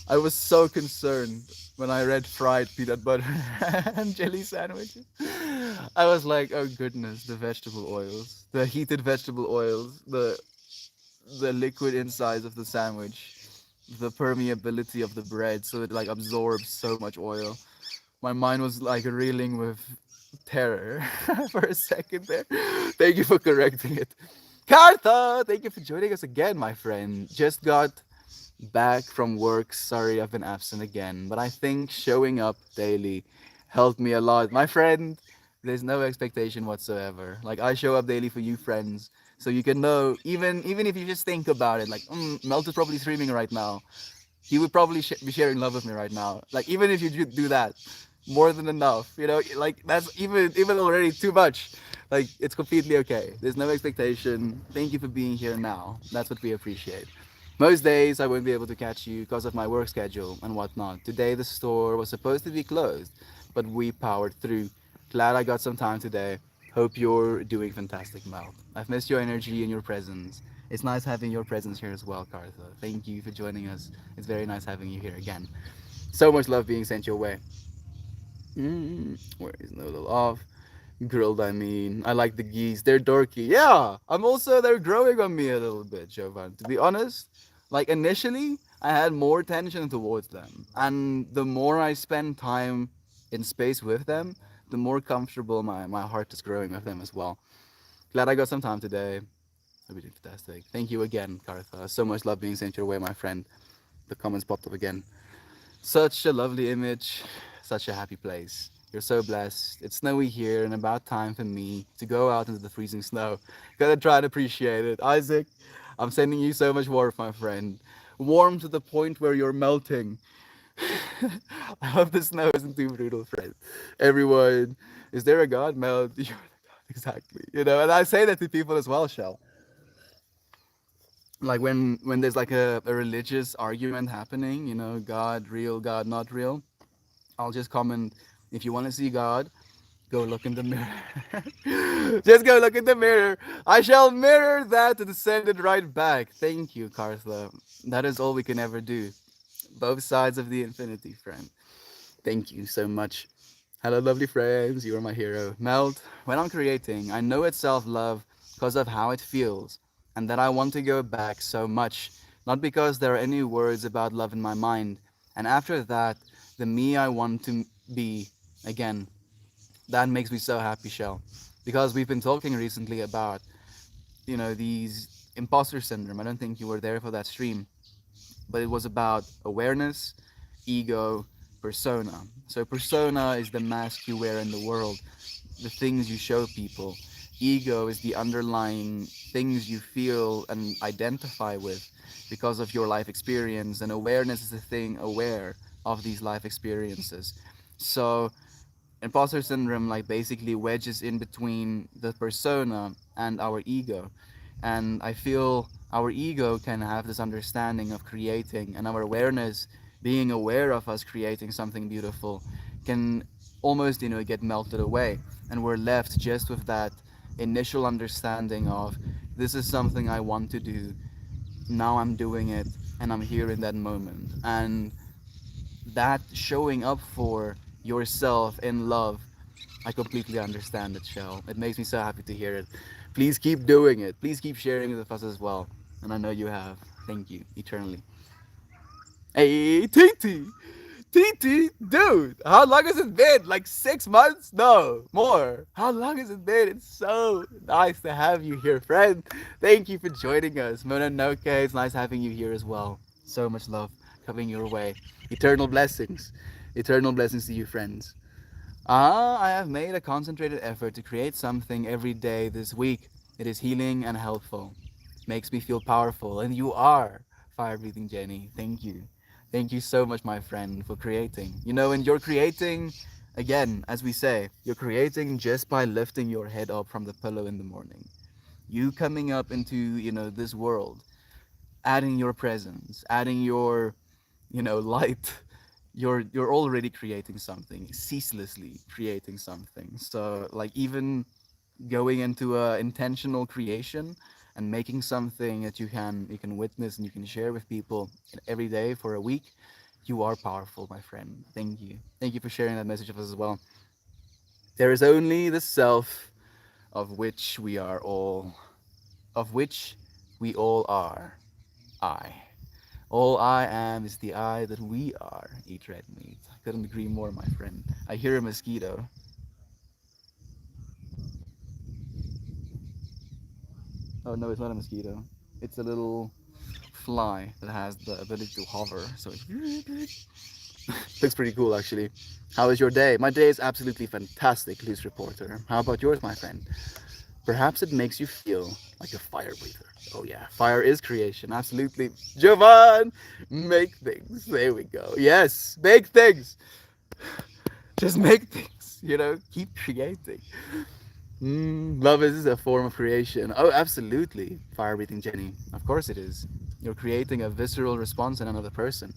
I was so concerned when I read fried peanut butter and jelly sandwiches. I was like, oh goodness, the vegetable oils, the heated vegetable oils, the liquid insides of the sandwich, the permeability of the bread, so it like absorbs so much oil. My mind was like reeling with terror for a second there. Thank you for correcting it. Kartha, thank you for joining us again, my friend. Just got back from work. Sorry, I've been absent again, but I think showing up daily helped me a lot. My friend, there's no expectation whatsoever. Like, I show up daily for you, friends, so you can know, even if you just think about it, like, Melt is probably streaming right now. He would probably be sharing love with me right now. Like, even if you do that, more than enough. Like, that's even already too much. Like, it's completely okay. There's no expectation. Thank you for being here now. That's what we appreciate. Most days I won't be able to catch you because of my work schedule and whatnot. Today the store was supposed to be closed, but we powered through. Glad I got some time today. Hope you're doing fantastic, Mel. I've missed your energy and your presence. It's nice having your presence here as well, Cartha. Thank you for joining us. It's very nice having you here again. So much love being sent your way. Where is Noodle off? Grilled, I mean. I like the geese. They're dorky. Yeah, they're growing on me a little bit, Jovan. To be honest, like initially, I had more tension towards them. And the more I spend time in space with them, the more comfortable my heart is growing with them as well. Glad I got some time today. Hope you did fantastic. Thank you again, Kartha. So much love being sent your way, my friend. The comments popped up again. Such a lovely image, such a happy place. You're so blessed. It's snowy here and about time for me to go out into the freezing snow. Gotta try and appreciate it. Isaac, I'm sending you so much warmth, my friend. Warm to the point where you're melting. I hope the snow isn't too brutal, friend. Everyone, is there a God? Melt. You're the God, exactly. And I say that to people as well, Shell. Like when there's like a religious argument happening, God real, God not real, I'll just comment, if you want to see God, Go look in the mirror. Just go look in the mirror. I shall mirror that and send it right back. Thank you, Karthla. That is all we can ever do. Both sides of the infinity, friend. Thank you so much. Hello, lovely friends. You are my hero. Melt, when I'm creating, I know it's self love because of how it feels, and that I want to go back so much, not because there are any words about love in my mind. And after that, the me I want to be again. That makes me so happy, Shell, because we've been talking recently about, these imposter syndrome. I don't think you were there for that stream, but it was about awareness, ego, persona. So persona is the mask you wear in the world, the things you show people. Ego is the underlying things you feel and identify with because of your life experience, and awareness is the thing aware of these life experiences. So imposter syndrome like basically wedges in between the persona and our ego, and I feel our ego can have this understanding of creating, and our awareness, being aware of us creating something beautiful, can almost get melted away, and we're left just with that initial understanding of, this is something I want to do, now I'm doing it, and I'm here in that moment. And that showing up for yourself in love, I completely understand it, Shell. It makes me so happy to hear it. Please keep doing it. Please keep sharing it with us as well. And I know you have. Thank you eternally. Hey, TT! TT, dude, how long has it been? Like 6 months? No, more. How long has it been? It's so nice to have you here, friend. Thank you for joining us. Mononoke, it's nice having you here as well. So much love coming your way. Eternal blessings. Eternal blessings to you, friends. I have made a concentrated effort to create something every day this week. It is healing and helpful. Makes me feel powerful, and you are fire breathing Jenny. Thank you. Thank you so much, my friend, for creating. And you're creating, again, as we say, you're creating just by lifting your head up from the pillow in the morning. You coming up into, this world, adding your presence, adding your, light, you're already creating something, ceaselessly creating something. So like even going into a intentional creation and making something that you can witness and you can share with people every day for a week, you are powerful, my friend. Thank you for sharing that message with us as well. There is only the self of which we are all, of which we all are. I. All I am is the I that we are. Eat red meat. I couldn't agree more, my friend. I hear a mosquito. Oh no, it's not a mosquito. It's a little fly that has the ability to hover. So it looks pretty cool, actually. How is your day? My day is absolutely fantastic, Loose Reporter. How about yours, my friend? Perhaps it makes you feel like a fire breather. Oh yeah, fire is creation, absolutely. Jovan, make things. There we go. Yes, make things. Just make things. Keep creating. Love is a form of creation. Oh, absolutely. Fire breathing Jenny. Of course it is. You're creating a visceral response in another person.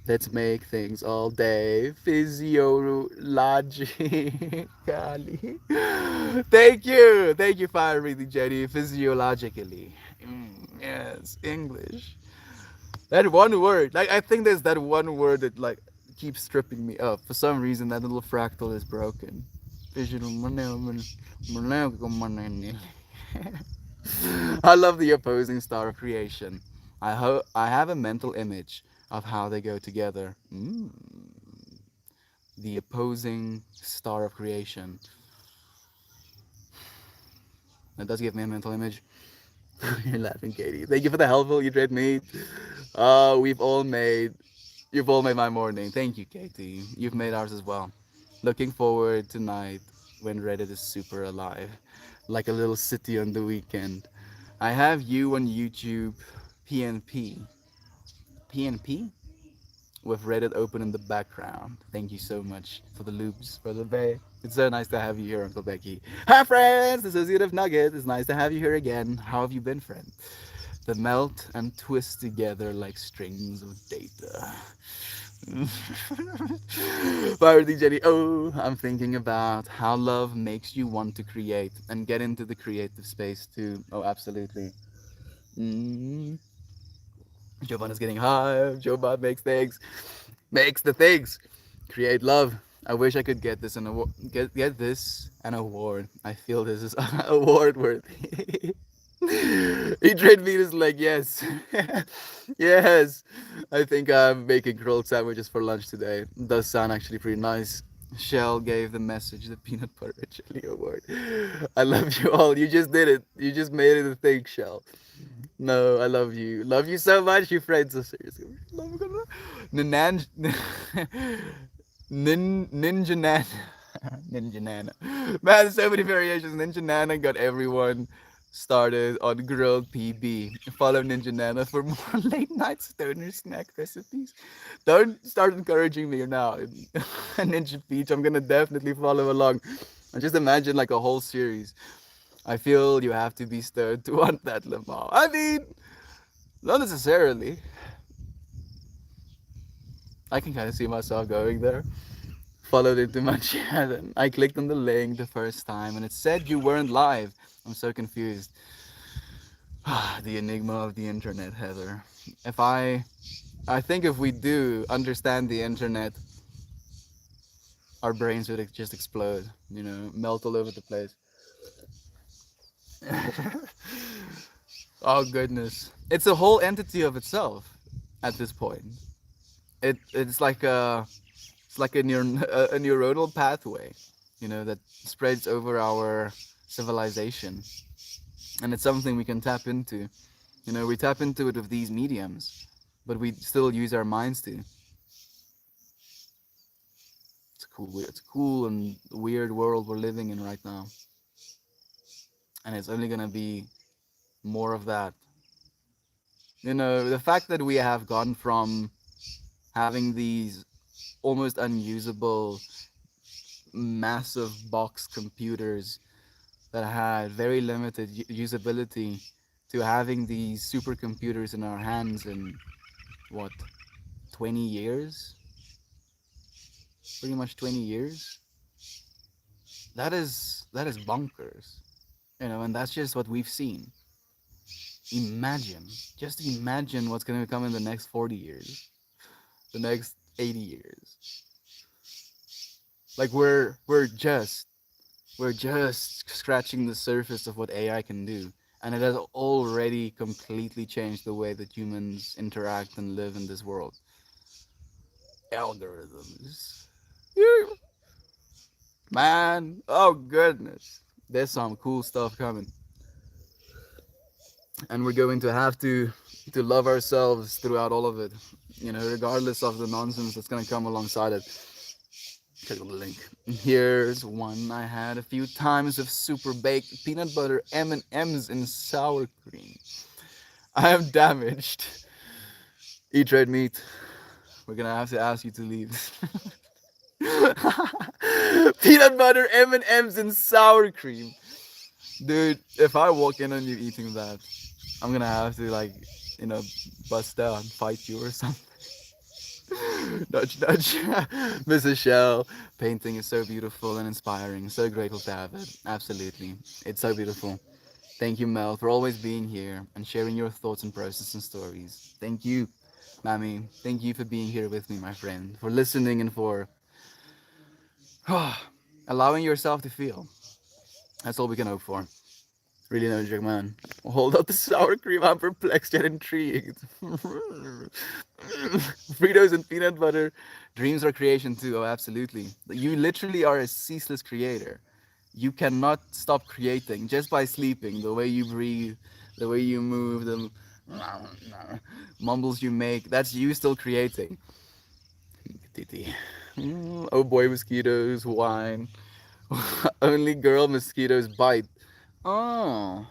Let's make things all day physiologically. Thank you, fire breathing Jenny. Physiologically. Yes, English. That one word, like I think there's that one word that like keeps tripping me up. For some reason, that little fractal is broken. I love the opposing star of creation. I have a mental image of how they go together. The opposing star of creation. That does give me a mental image. You're laughing, Katie. Thank you for the helpful you trade me. We've all made You've all made my morning. Thank you, Katie. You've made ours as well. Looking forward tonight when Reddit is super alive, like a little city on the weekend. I have you on YouTube, PNP. PNP? With Reddit open in the background. Thank you so much for the loops, Brother Bay. It's so nice to have you here, Uncle Becky. Hi, friends! Associative Nugget. It's nice to have you here again. How have you been, friend? The melt and twist together like strings of data. Poverty Jenny. Oh, I'm thinking about how love makes you want to create and get into the creative space too. Oh, absolutely. Mm. Jovan is getting high. Jovan makes things, makes the things, create love. I wish I could get this an award. Get this an award. I feel this is award worthy. E-Trade Meat is like, yes, yes. I think I'm making grilled sandwiches for lunch today. Does sound actually pretty nice. Shell gave the message the peanut butter and jelly award. I love you all. You just did it. You just made it a thing, Shell. No, I love you. Love you so much, you friends. So seriously. Nanan Ninja Nana. Ninja Nana. Man, so many variations. Ninja Nana got everyone started on grilled PB. Follow Ninja Nana for more late night stoner snack recipes. Don't start encouraging me now. Ninja Peach, I'm gonna definitely follow along. And just imagine like a whole series. I feel you have to be stoned to want that Lamau. I mean, not necessarily. I can kind of see myself going there. Followed into my chat and I clicked on the link the first time and it said you weren't live. I'm so confused. The enigma of the internet, Heather. If I think if we do understand the internet, our brains would just explode, you know, melt all over the place. Oh goodness, it's a whole entity of itself at this point. It's like a neuronal pathway, you know, that spreads over our civilization, and it's something we can tap into. You know, we tap into it with these mediums, but we still use our minds to. It's cool. It's cool and weird world we're living in right now, and it's only gonna be more of that. You know, the fact that we have gone from having these almost unusable massive box computers that had very limited usability to having these supercomputers in our hands in what, 20 years, pretty much 20 years. That is bonkers, you know, and that's just what we've seen. Imagine, just imagine what's going to come in the next 40 years, the next 80 years. Like we're just scratching the surface of what AI can do, and it has already completely changed the way that humans interact and live in this world. Algorithms. Man, oh goodness. There's some cool stuff coming. And we're going to have to love ourselves throughout all of it. You know, regardless of the nonsense that's gonna come alongside it. Check out the link. Here's one I had a few times of super baked peanut butter M&Ms in sour cream. I am damaged. Eat red meat. We're gonna have to ask you to leave. Peanut butter M&Ms and sour cream. Dude, if I walk in on you eating that, I'm gonna have to like, you know, bust down, fight you or something. Nudge, nudge. Mrs. Shell, painting is so beautiful and inspiring. So grateful to have it. Absolutely. It's so beautiful. Thank you, Mel, for always being here and sharing your thoughts and process and stories. Thank you, Mami. Thank you for being here with me, my friend, for listening and for allowing yourself to feel. That's all we can hope for. Really no, man. Hold up the sour cream. I'm perplexed yet intrigued. Fritos and peanut butter. Dreams are creation too. Oh, absolutely. You literally are a ceaseless creator. You cannot stop creating just by sleeping. The way you breathe, the way you move, the mumbles you make. That's you still creating. Oh boy, mosquitoes, wine. Only girl mosquitoes bite. Oh,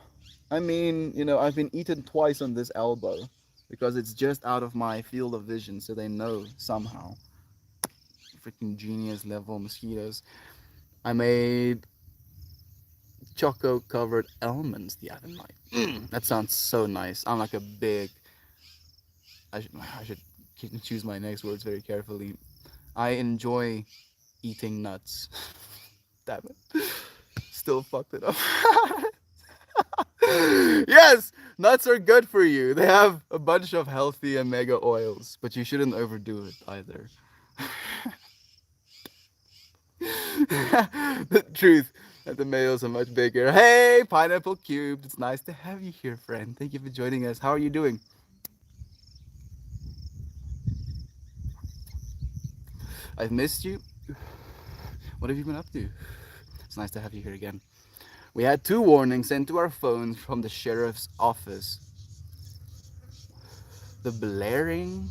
I mean, you know, I've been eaten twice on this elbow because it's just out of my field of vision, so they know somehow. Freaking genius level mosquitoes. I made choco covered almonds the other night. That sounds so nice. I'm like a big. I should can choose my next words very carefully. I enjoy eating nuts. Damn it. Still fucked it up. Yes, nuts are good for you. They have a bunch of healthy omega oils, but you shouldn't overdo it either. The truth that the males are much bigger. Hey, Pineapple Cubed. It's nice to have you here, friend. Thank you for joining us. How are you doing? I've missed you. What have you been up to? It's nice to have you here again. We had 2 warnings sent to our phones from the sheriff's office. The blaring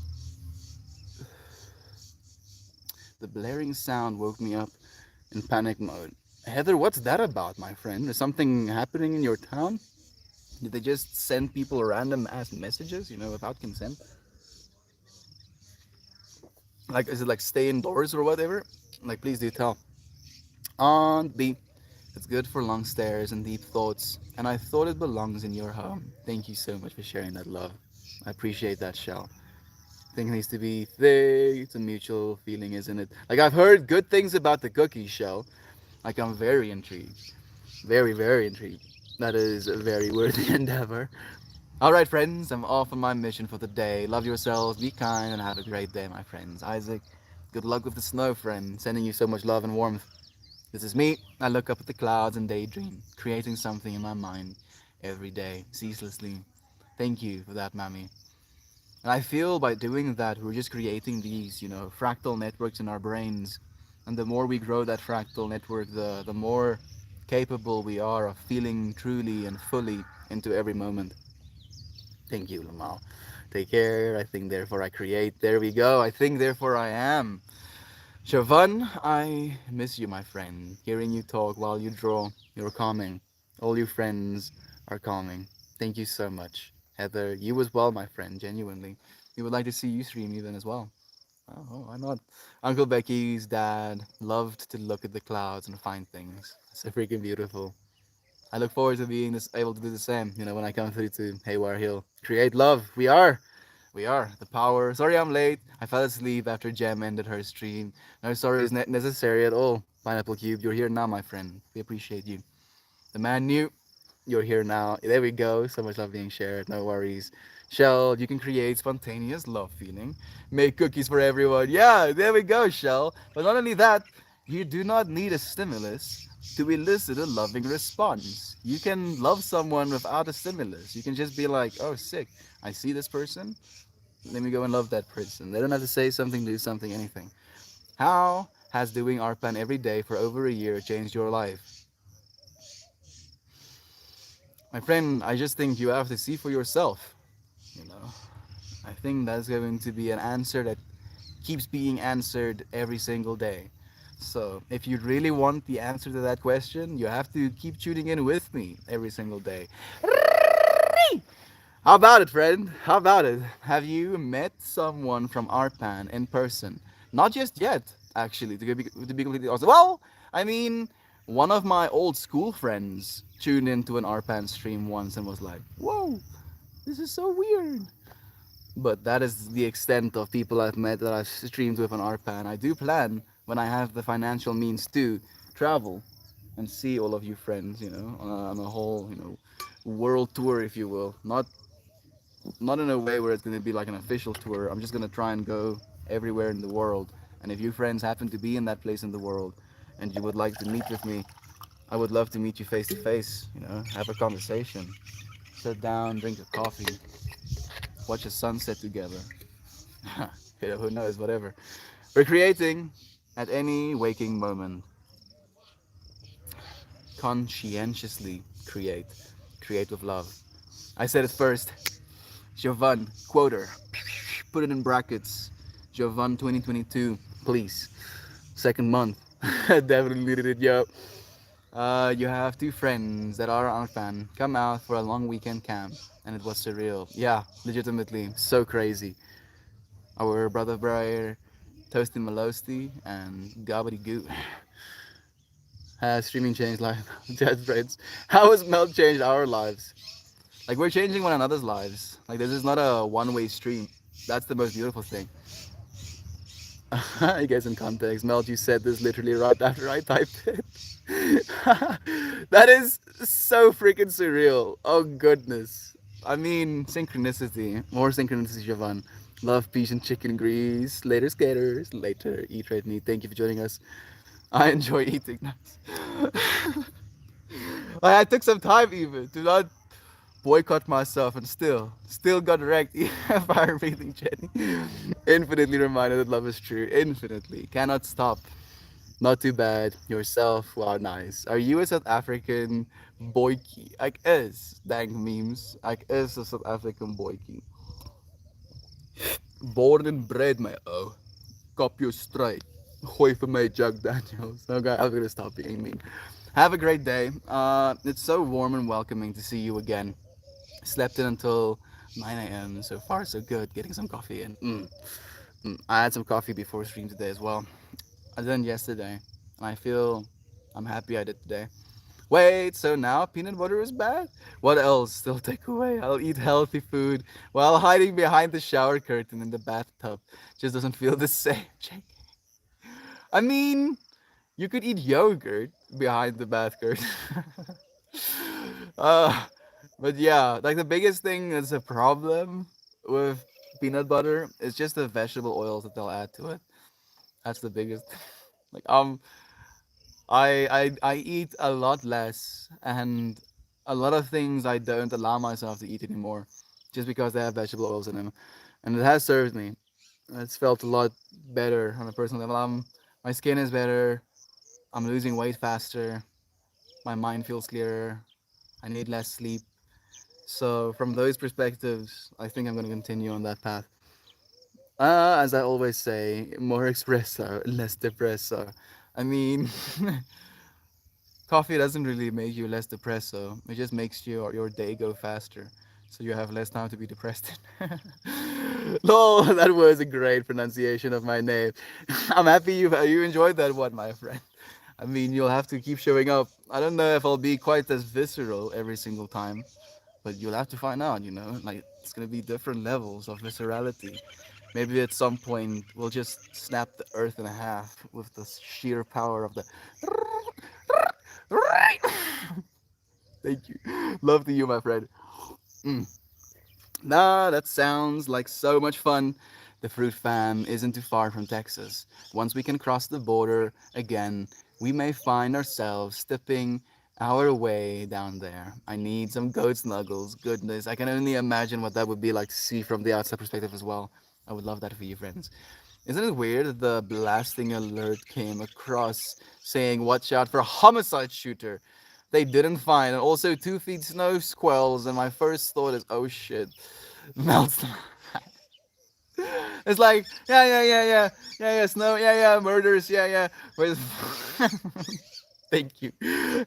the blaring sound woke me up in panic mode. Heather, what's that about, my friend? Is something happening in your town? Did they just send people random ass messages, without consent? Like, is it like stay indoors or whatever? Like, please do tell. On B. It's good for long stares and deep thoughts, and I thought it belongs in your home. Thank you so much for sharing that love. I appreciate that, Shell. Thing needs to be thick. It's a mutual feeling, isn't it? Like, I've heard good things about the cookie, Shell. Like, I'm very intrigued. Very, very intrigued. That is a very worthy endeavor. Alright, friends, I'm off on my mission for the day. Love yourselves, be kind, and have a great day, my friends. Isaac, good luck with the snow, friend. Sending you so much love and warmth. This is me. I look up at the clouds and daydream, creating something in my mind every day, ceaselessly. Thank you for that, Mammy. And I feel by doing that, we're just creating these, fractal networks in our brains. And the more we grow that fractal network, the more capable we are of feeling truly and fully into every moment. Thank you, Lamal. Take care. I think, therefore, I create. There we go. I think, therefore, I am. Siobhan, I miss you, my friend. Hearing you talk while you draw, you're calming. All your friends are calming. Thank you so much. Heather, you as well, my friend, genuinely. We would like to see you stream even as well. Oh, why not? Uncle Becky's dad loved to look at the clouds and find things. So freaking beautiful. I look forward to being able to do the same, when I come through to Haywire Hill. Create love. We are. We are. The power. Sorry I'm late. I fell asleep after Jem ended her stream. No sorry is not necessary at all. Pineapple Cube, you're here now, my friend. We appreciate you. The man knew. You're here now. There we go. So much love being shared. No worries. Shell, you can create spontaneous love feeling. Make cookies for everyone. Yeah, there we go, Shell. But not only that, you do not need a stimulus to elicit a loving response. You can love someone without a stimulus. You can just be like, oh, sick. I see this person. Let me go and love that person. They don't have to say something, do something, anything. How has doing ARPAN every day for over a year changed your life? My friend, I just think you have to see for yourself. I think that's going to be an answer that keeps being answered every single day. So, if you really want the answer to that question, you have to keep tuning in with me every single day. How about it, friend? How about it? Have you met someone from ARPAN in person? Not just yet, actually, to be completely honest. Well, I mean, one of my old school friends tuned into an ARPAN stream once and was like, whoa, this is so weird. But that is the extent of people I've met that I've streamed with on ARPAN. I do plan, when I have the financial means to, travel and see all of you friends, on a whole, world tour, if you will. Not in a way where it's going to be like an official tour. I'm just going to try and go everywhere in the world. And if you friends happen to be in that place in the world and you would like to meet with me, I would love to meet you face to face, have a conversation, sit down, drink a coffee, watch a sunset together. Who knows, whatever. We're creating at any waking moment. Conscientiously create. Create with love. I said it first. Jovan, quoter. Put it in brackets. Jovan 2022, please. Second month. Definitely needed it, yo. You have 2 friends that are ARPAN come out for a long weekend camp, and it was surreal. Yeah, legitimately, so crazy. Our brother Briar, Toasty Malosti, and Gobbity Goo. Has streaming changed life? Dead friends. How has Melt changed our lives? Like, we're changing one another's lives. Like, this is not a one-way stream. That's the most beautiful thing. I guess in context, Mel, you said this literally right after I typed it. That is so freaking surreal. Oh goodness. I mean, synchronicity. More synchronicity, Javan. Love, peace, and chicken grease. Later, skaters. Later, eat red meat. Thank you for joining us. I enjoy eating nuts. I took some time even to not boycott myself and still got wrecked. Fire breathing Jenny. Infinitely reminded that love is true. Infinitely. Cannot stop. Not too bad. Yourself. Wow, nice. Are you a South African boykie? Ek is. Dank memes. Ek is a South African boykie. Born and bred, my oh. Kop jou straight. Gooi vir my Jack Daniels. Okay, I'm gonna stop being mean. Have a great day. It's so warm and welcoming to see you again. Slept in until 9 a.m. So far, so good. Getting some coffee in. I had some coffee before stream today as well. I done yesterday, and I feel I'm happy I did today. Wait, so now peanut butter is bad? What else? Still take away. I'll eat healthy food while hiding behind the shower curtain in the bathtub. Just doesn't feel the same. I mean, you could eat yogurt behind the bath curtain. uh, but yeah, like the biggest thing that's a problem with peanut butter is just the vegetable oils that they'll add to it. That's the biggest. Like I eat a lot less, and a lot of things I don't allow myself to eat anymore, just because they have vegetable oils in them, and it has served me. It's felt a lot better on a personal level. My skin is better. I'm losing weight faster. My mind feels clearer. I need less sleep. So from those perspectives, I think I'm going to continue on that path. As I always say, more espresso, less depresso. I mean, coffee doesn't really make you less depresso. It just makes your day go faster, so you have less time to be depressed. Lol, that was a great pronunciation of my name. I'm happy you enjoyed that one, my friend. I mean, you'll have to keep showing up. I don't know if I'll be quite as visceral every single time, but you'll have to find out. Like it's gonna be different levels of viscerality. Maybe at some point we'll just snap the earth in half with the sheer power of the. Thank you. Love to you, my friend. Mm. Nah, that sounds like so much fun. The Fruit Fam isn't too far from Texas. Once we can cross the border again, we may find ourselves stepping our way down there. I need some goat snuggles. Goodness, I can only imagine what that would be like to see from the outside perspective as well. I would love that for you, friends. Isn't it weird that the blasting alert came across saying, watch out for a homicide shooter? They didn't find, and also 2 feet snow squirrels, and my first thought is, oh shit, melts. It's like, yeah, snow, yeah, murders, yeah. Where's Thank you,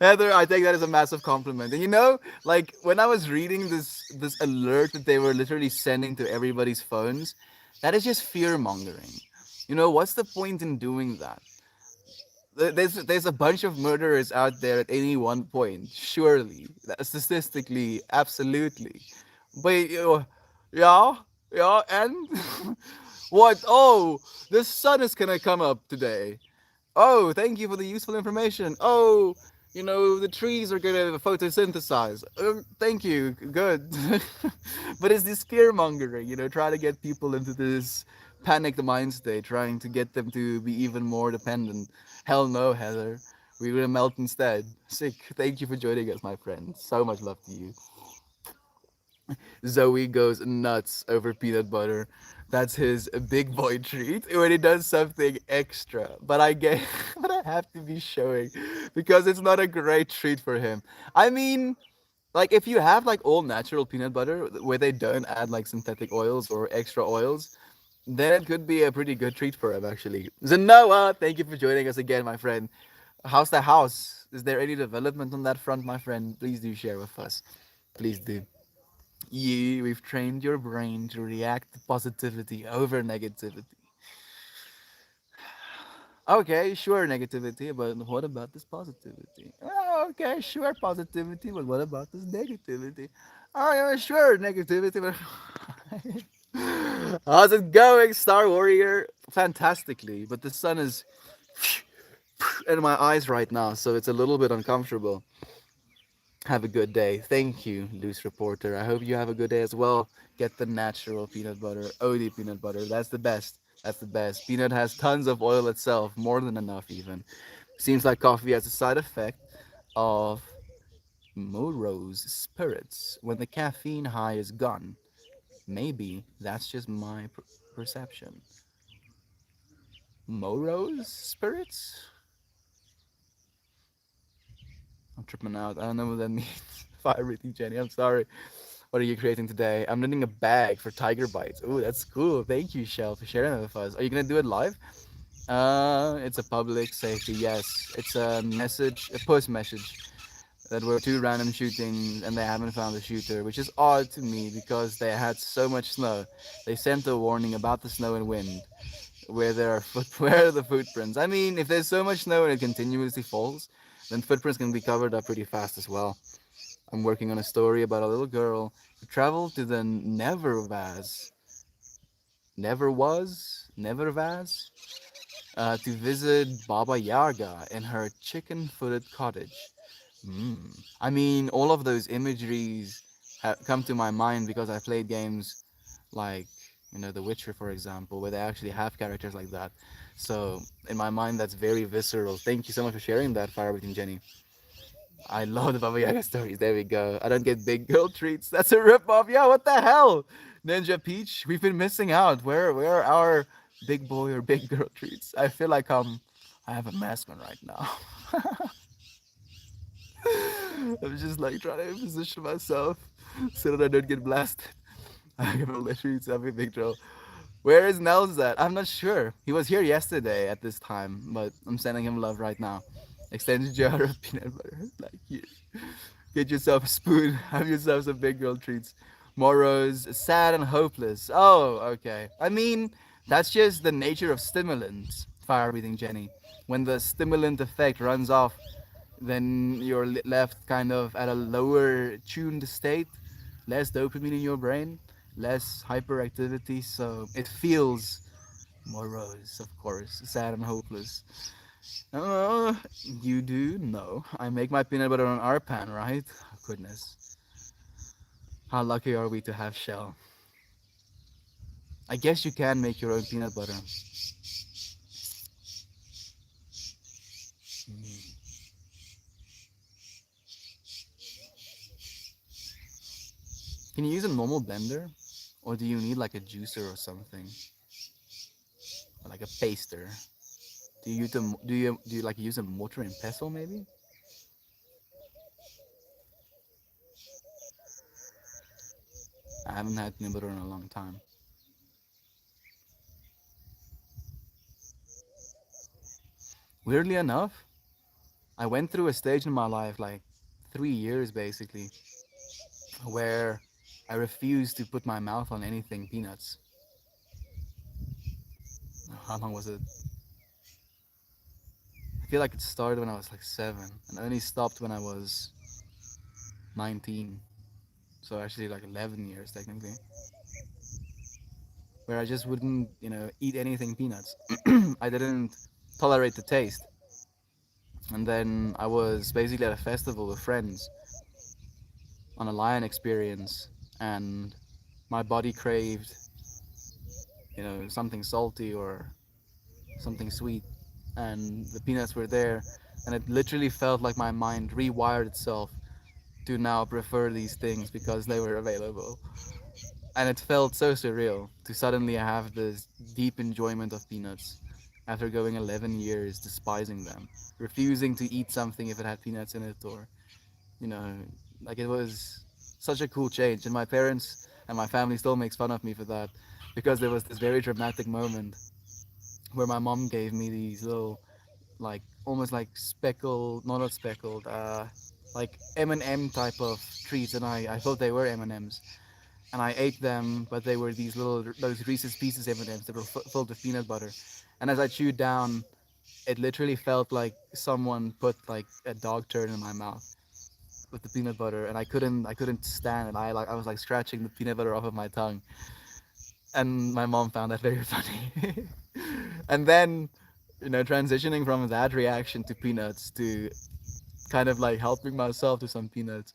Heather. I take that as a massive compliment. And like when I was reading this alert that they were literally sending to everybody's phones, that is just fear mongering. What's the point in doing that? There's a bunch of murderers out there at any one point, surely, statistically, absolutely. But yeah, and what? Oh, the sun is gonna come up today. Oh, thank you for the useful information. Oh, the trees are gonna photosynthesize. Thank you. Good. But it's this fear mongering, trying to get people into this panicked mind state, trying to get them to be even more dependent. Hell no, Heather. We're gonna melt instead. Sick. Thank you for joining us, my friend. So much love to you. Zoe goes nuts over peanut butter. That's his big boy treat when he does something extra. But I get, but I have to be showing because it's not a great treat for him. I mean, like if you have like all natural peanut butter where they don't add like synthetic oils or extra oils, then it could be a pretty good treat for him actually. Zenoa, thank you for joining us again, my friend. How's the house? Is there any development on that front, my friend? Please do share with us. Please do. We've trained your brain to react to positivity over negativity. Okay, sure, negativity, but what about this positivity? Oh, okay, sure, positivity, but what about this negativity? Oh, yeah, sure, negativity, but How's it going, Star Warrior? Fantastically, but the sun is in my eyes right now, so it's a little bit uncomfortable. Have a good day. Thank you, Loose Reporter. I hope you have a good day as well. Get the natural peanut butter, OD peanut butter. That's the best. That's the best. Peanut has tons of oil itself, more than enough even. Seems like coffee has a side effect of Morose spirits when the caffeine high is gone. Maybe that's just my perception. Morose spirits? I'm tripping out. I don't know what that means. Fire breathing Jenny. I'm sorry. What are you creating today? I'm knitting a bag for tiger bites. Ooh, that's cool. Thank you, Shell, for sharing that with us. Are you gonna do it live? It's a public safety. Yes, it's a message, a post message that were two random shootings and they haven't found the shooter, which is odd to me because they had so much snow. They sent a warning about the snow and wind, where there are where are the footprints. I mean, if there's so much snow and it continuously falls, then footprints can be covered up pretty fast as well. I'm working on a story about a little girl who traveled to the Never Vaz, to visit Baba Yaga in her chicken-footed cottage. I mean, all of those imageries come to my mind because I played games like, The Witcher, for example, where they actually have characters like that. So, in my mind, that's very visceral. Thank you so much for sharing that, Firebeat and Jenny. I love the Baba Yaga stories. There we go. I don't get big girl treats. That's a ripoff. Yeah, what the hell? Ninja Peach, we've been missing out. Where are our big boy or big girl treats? I feel like I have a mask on right now. I'm just like trying to position myself so that I don't get blasted. I give a literally every big troll. Where is Nels at? I'm not sure. He was here yesterday at this time, but I'm sending him love right now. Extended jar of peanut butter. Like you. Get yourself a spoon. Have yourself some big girl treats. Moros, sad and hopeless. Oh, okay. I mean, that's just the nature of stimulants. Fire breathing Jenny. When the stimulant effect runs off, then you're left kind of at a lower tuned state, less dopamine in your brain, less hyperactivity, so it feels morose, of course, sad and hopeless. You do? No. I make my peanut butter on our pan, right? Oh, goodness. How lucky are we to have Shell? I guess you can make your own peanut butter. Mm. Can you use a normal blender? Or do you need like a juicer or something? Or like a paster? Do you like use a mortar and pestle maybe? I haven't had peanut butter in a long time. Weirdly enough, I went through a stage in my life, like 3 years basically, where I refused to put my mouth on anything peanuts. How long was it? I feel like it started when I was like 7 and only stopped when I was 19. So actually like 11 years technically, where I just wouldn't, eat anything peanuts. I didn't tolerate the taste. And then I was basically at a festival with friends on a lion experience, and my body craved, something salty or something sweet, and the peanuts were there, and it literally felt like my mind rewired itself to now prefer these things because they were available. And it felt so surreal to suddenly have this deep enjoyment of peanuts after going 11 years despising them, refusing to eat something if it had peanuts in it, or, you know, like it was such a cool change. And my parents and my family still makes fun of me for that because there was this very dramatic moment where my mom gave me these little, like almost like speckled, no, not speckled, like M&M type of treats, and I thought they were M&Ms, and I ate them, but they were those Reese's Pieces M&Ms that were filled with peanut butter. And as I chewed down, it literally felt like someone put like a dog turd in my mouth with the peanut butter, and I couldn't stand it. I was like scratching the peanut butter off of my tongue. And my mom found that very funny. And then, transitioning from that reaction to peanuts to kind of like helping myself to some peanuts,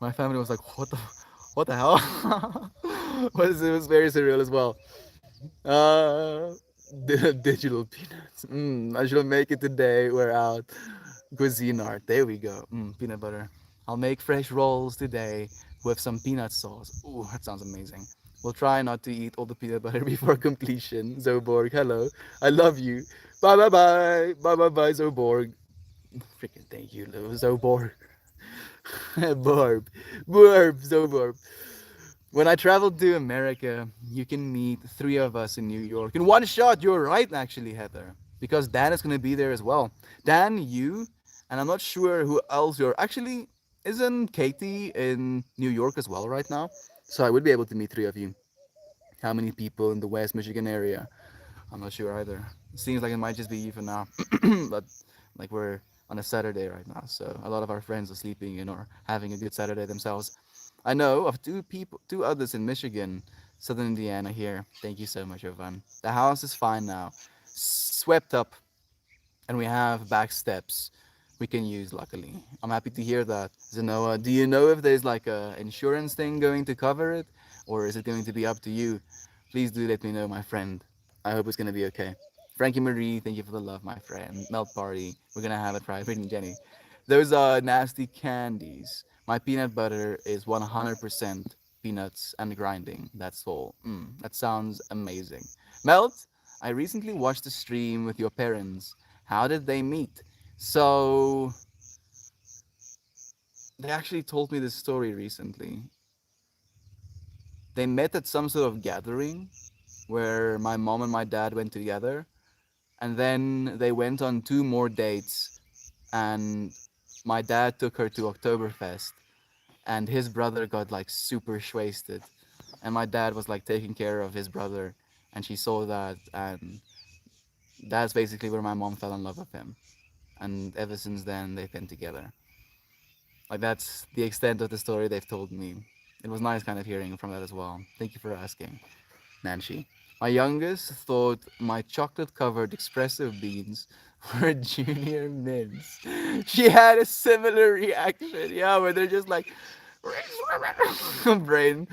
my family was like, what the hell? It was very surreal as well. Uh, digital peanuts. I should make it today. We're out. Cuisine art. There we go. Peanut butter. I'll make fresh rolls today with some peanut sauce. Ooh, that sounds amazing. We'll try not to eat all the peanut butter before completion. Zoborg, hello. I love you. Bye bye bye. Bye bye bye, Zoborg. Freaking thank you, Zoborg. Borb. Borb, Zoborb. When I traveled to America, you can meet three of us in New York in one shot. You're right, actually, Heather, because Dan is going to be there as well. Dan, you, and I'm not sure who else you're. Actually, isn't Katie in New York as well right now? So I would be able to meet three of you. How many people in the West Michigan area? I'm not sure either. It seems like it might just be you for now, but like we're on a Saturday right now, so a lot of our friends are sleeping in or having a good Saturday themselves. I know of two others in Michigan, Southern Indiana here. Thank you so much, Jovan. The house is fine now, swept up, and we have back steps we can use. Luckily, I'm happy to hear that. Zenoa, do you know if there's like a insurance thing going to cover it, or is it going to be up to you? Please do let me know, my friend. I hope it's gonna be okay. Frankie Marie, thank you for the love, my friend. Melt Party, we're gonna have it private. And Jenny, those are nasty candies. My peanut butter is 100% peanuts and grinding. That's all. That sounds amazing. Melt, I recently watched a stream with your parents. How did they meet? So, they actually told me this story recently. They met at some sort of gathering where my mom and my dad went together, and then they went on two more dates, and my dad took her to Oktoberfest, and his brother got like super wasted, and my dad was like taking care of his brother, and she saw that, and that's basically where my mom fell in love with him, and ever since then they've been together. Like that's the extent of the story they've told me. It was nice kind of hearing from that as well. Thank you for asking, Nancy. My youngest thought my chocolate covered espresso beans were junior mints. She had a similar reaction. Yeah, where they're just like brain.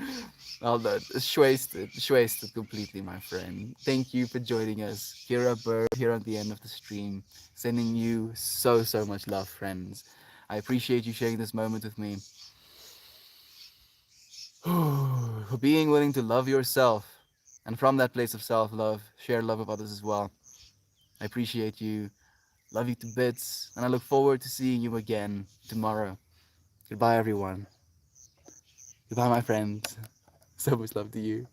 All that shwasted completely, my friend. Thank you for joining us here at here at the end of the stream. Sending you so much love, friends. I appreciate you sharing this moment with me. For being willing to love yourself, and from that place of self-love, share love with others as well. I appreciate you. Love you to bits, and I look forward to seeing you again tomorrow. Goodbye, everyone. Goodbye, my friends. So much love to you.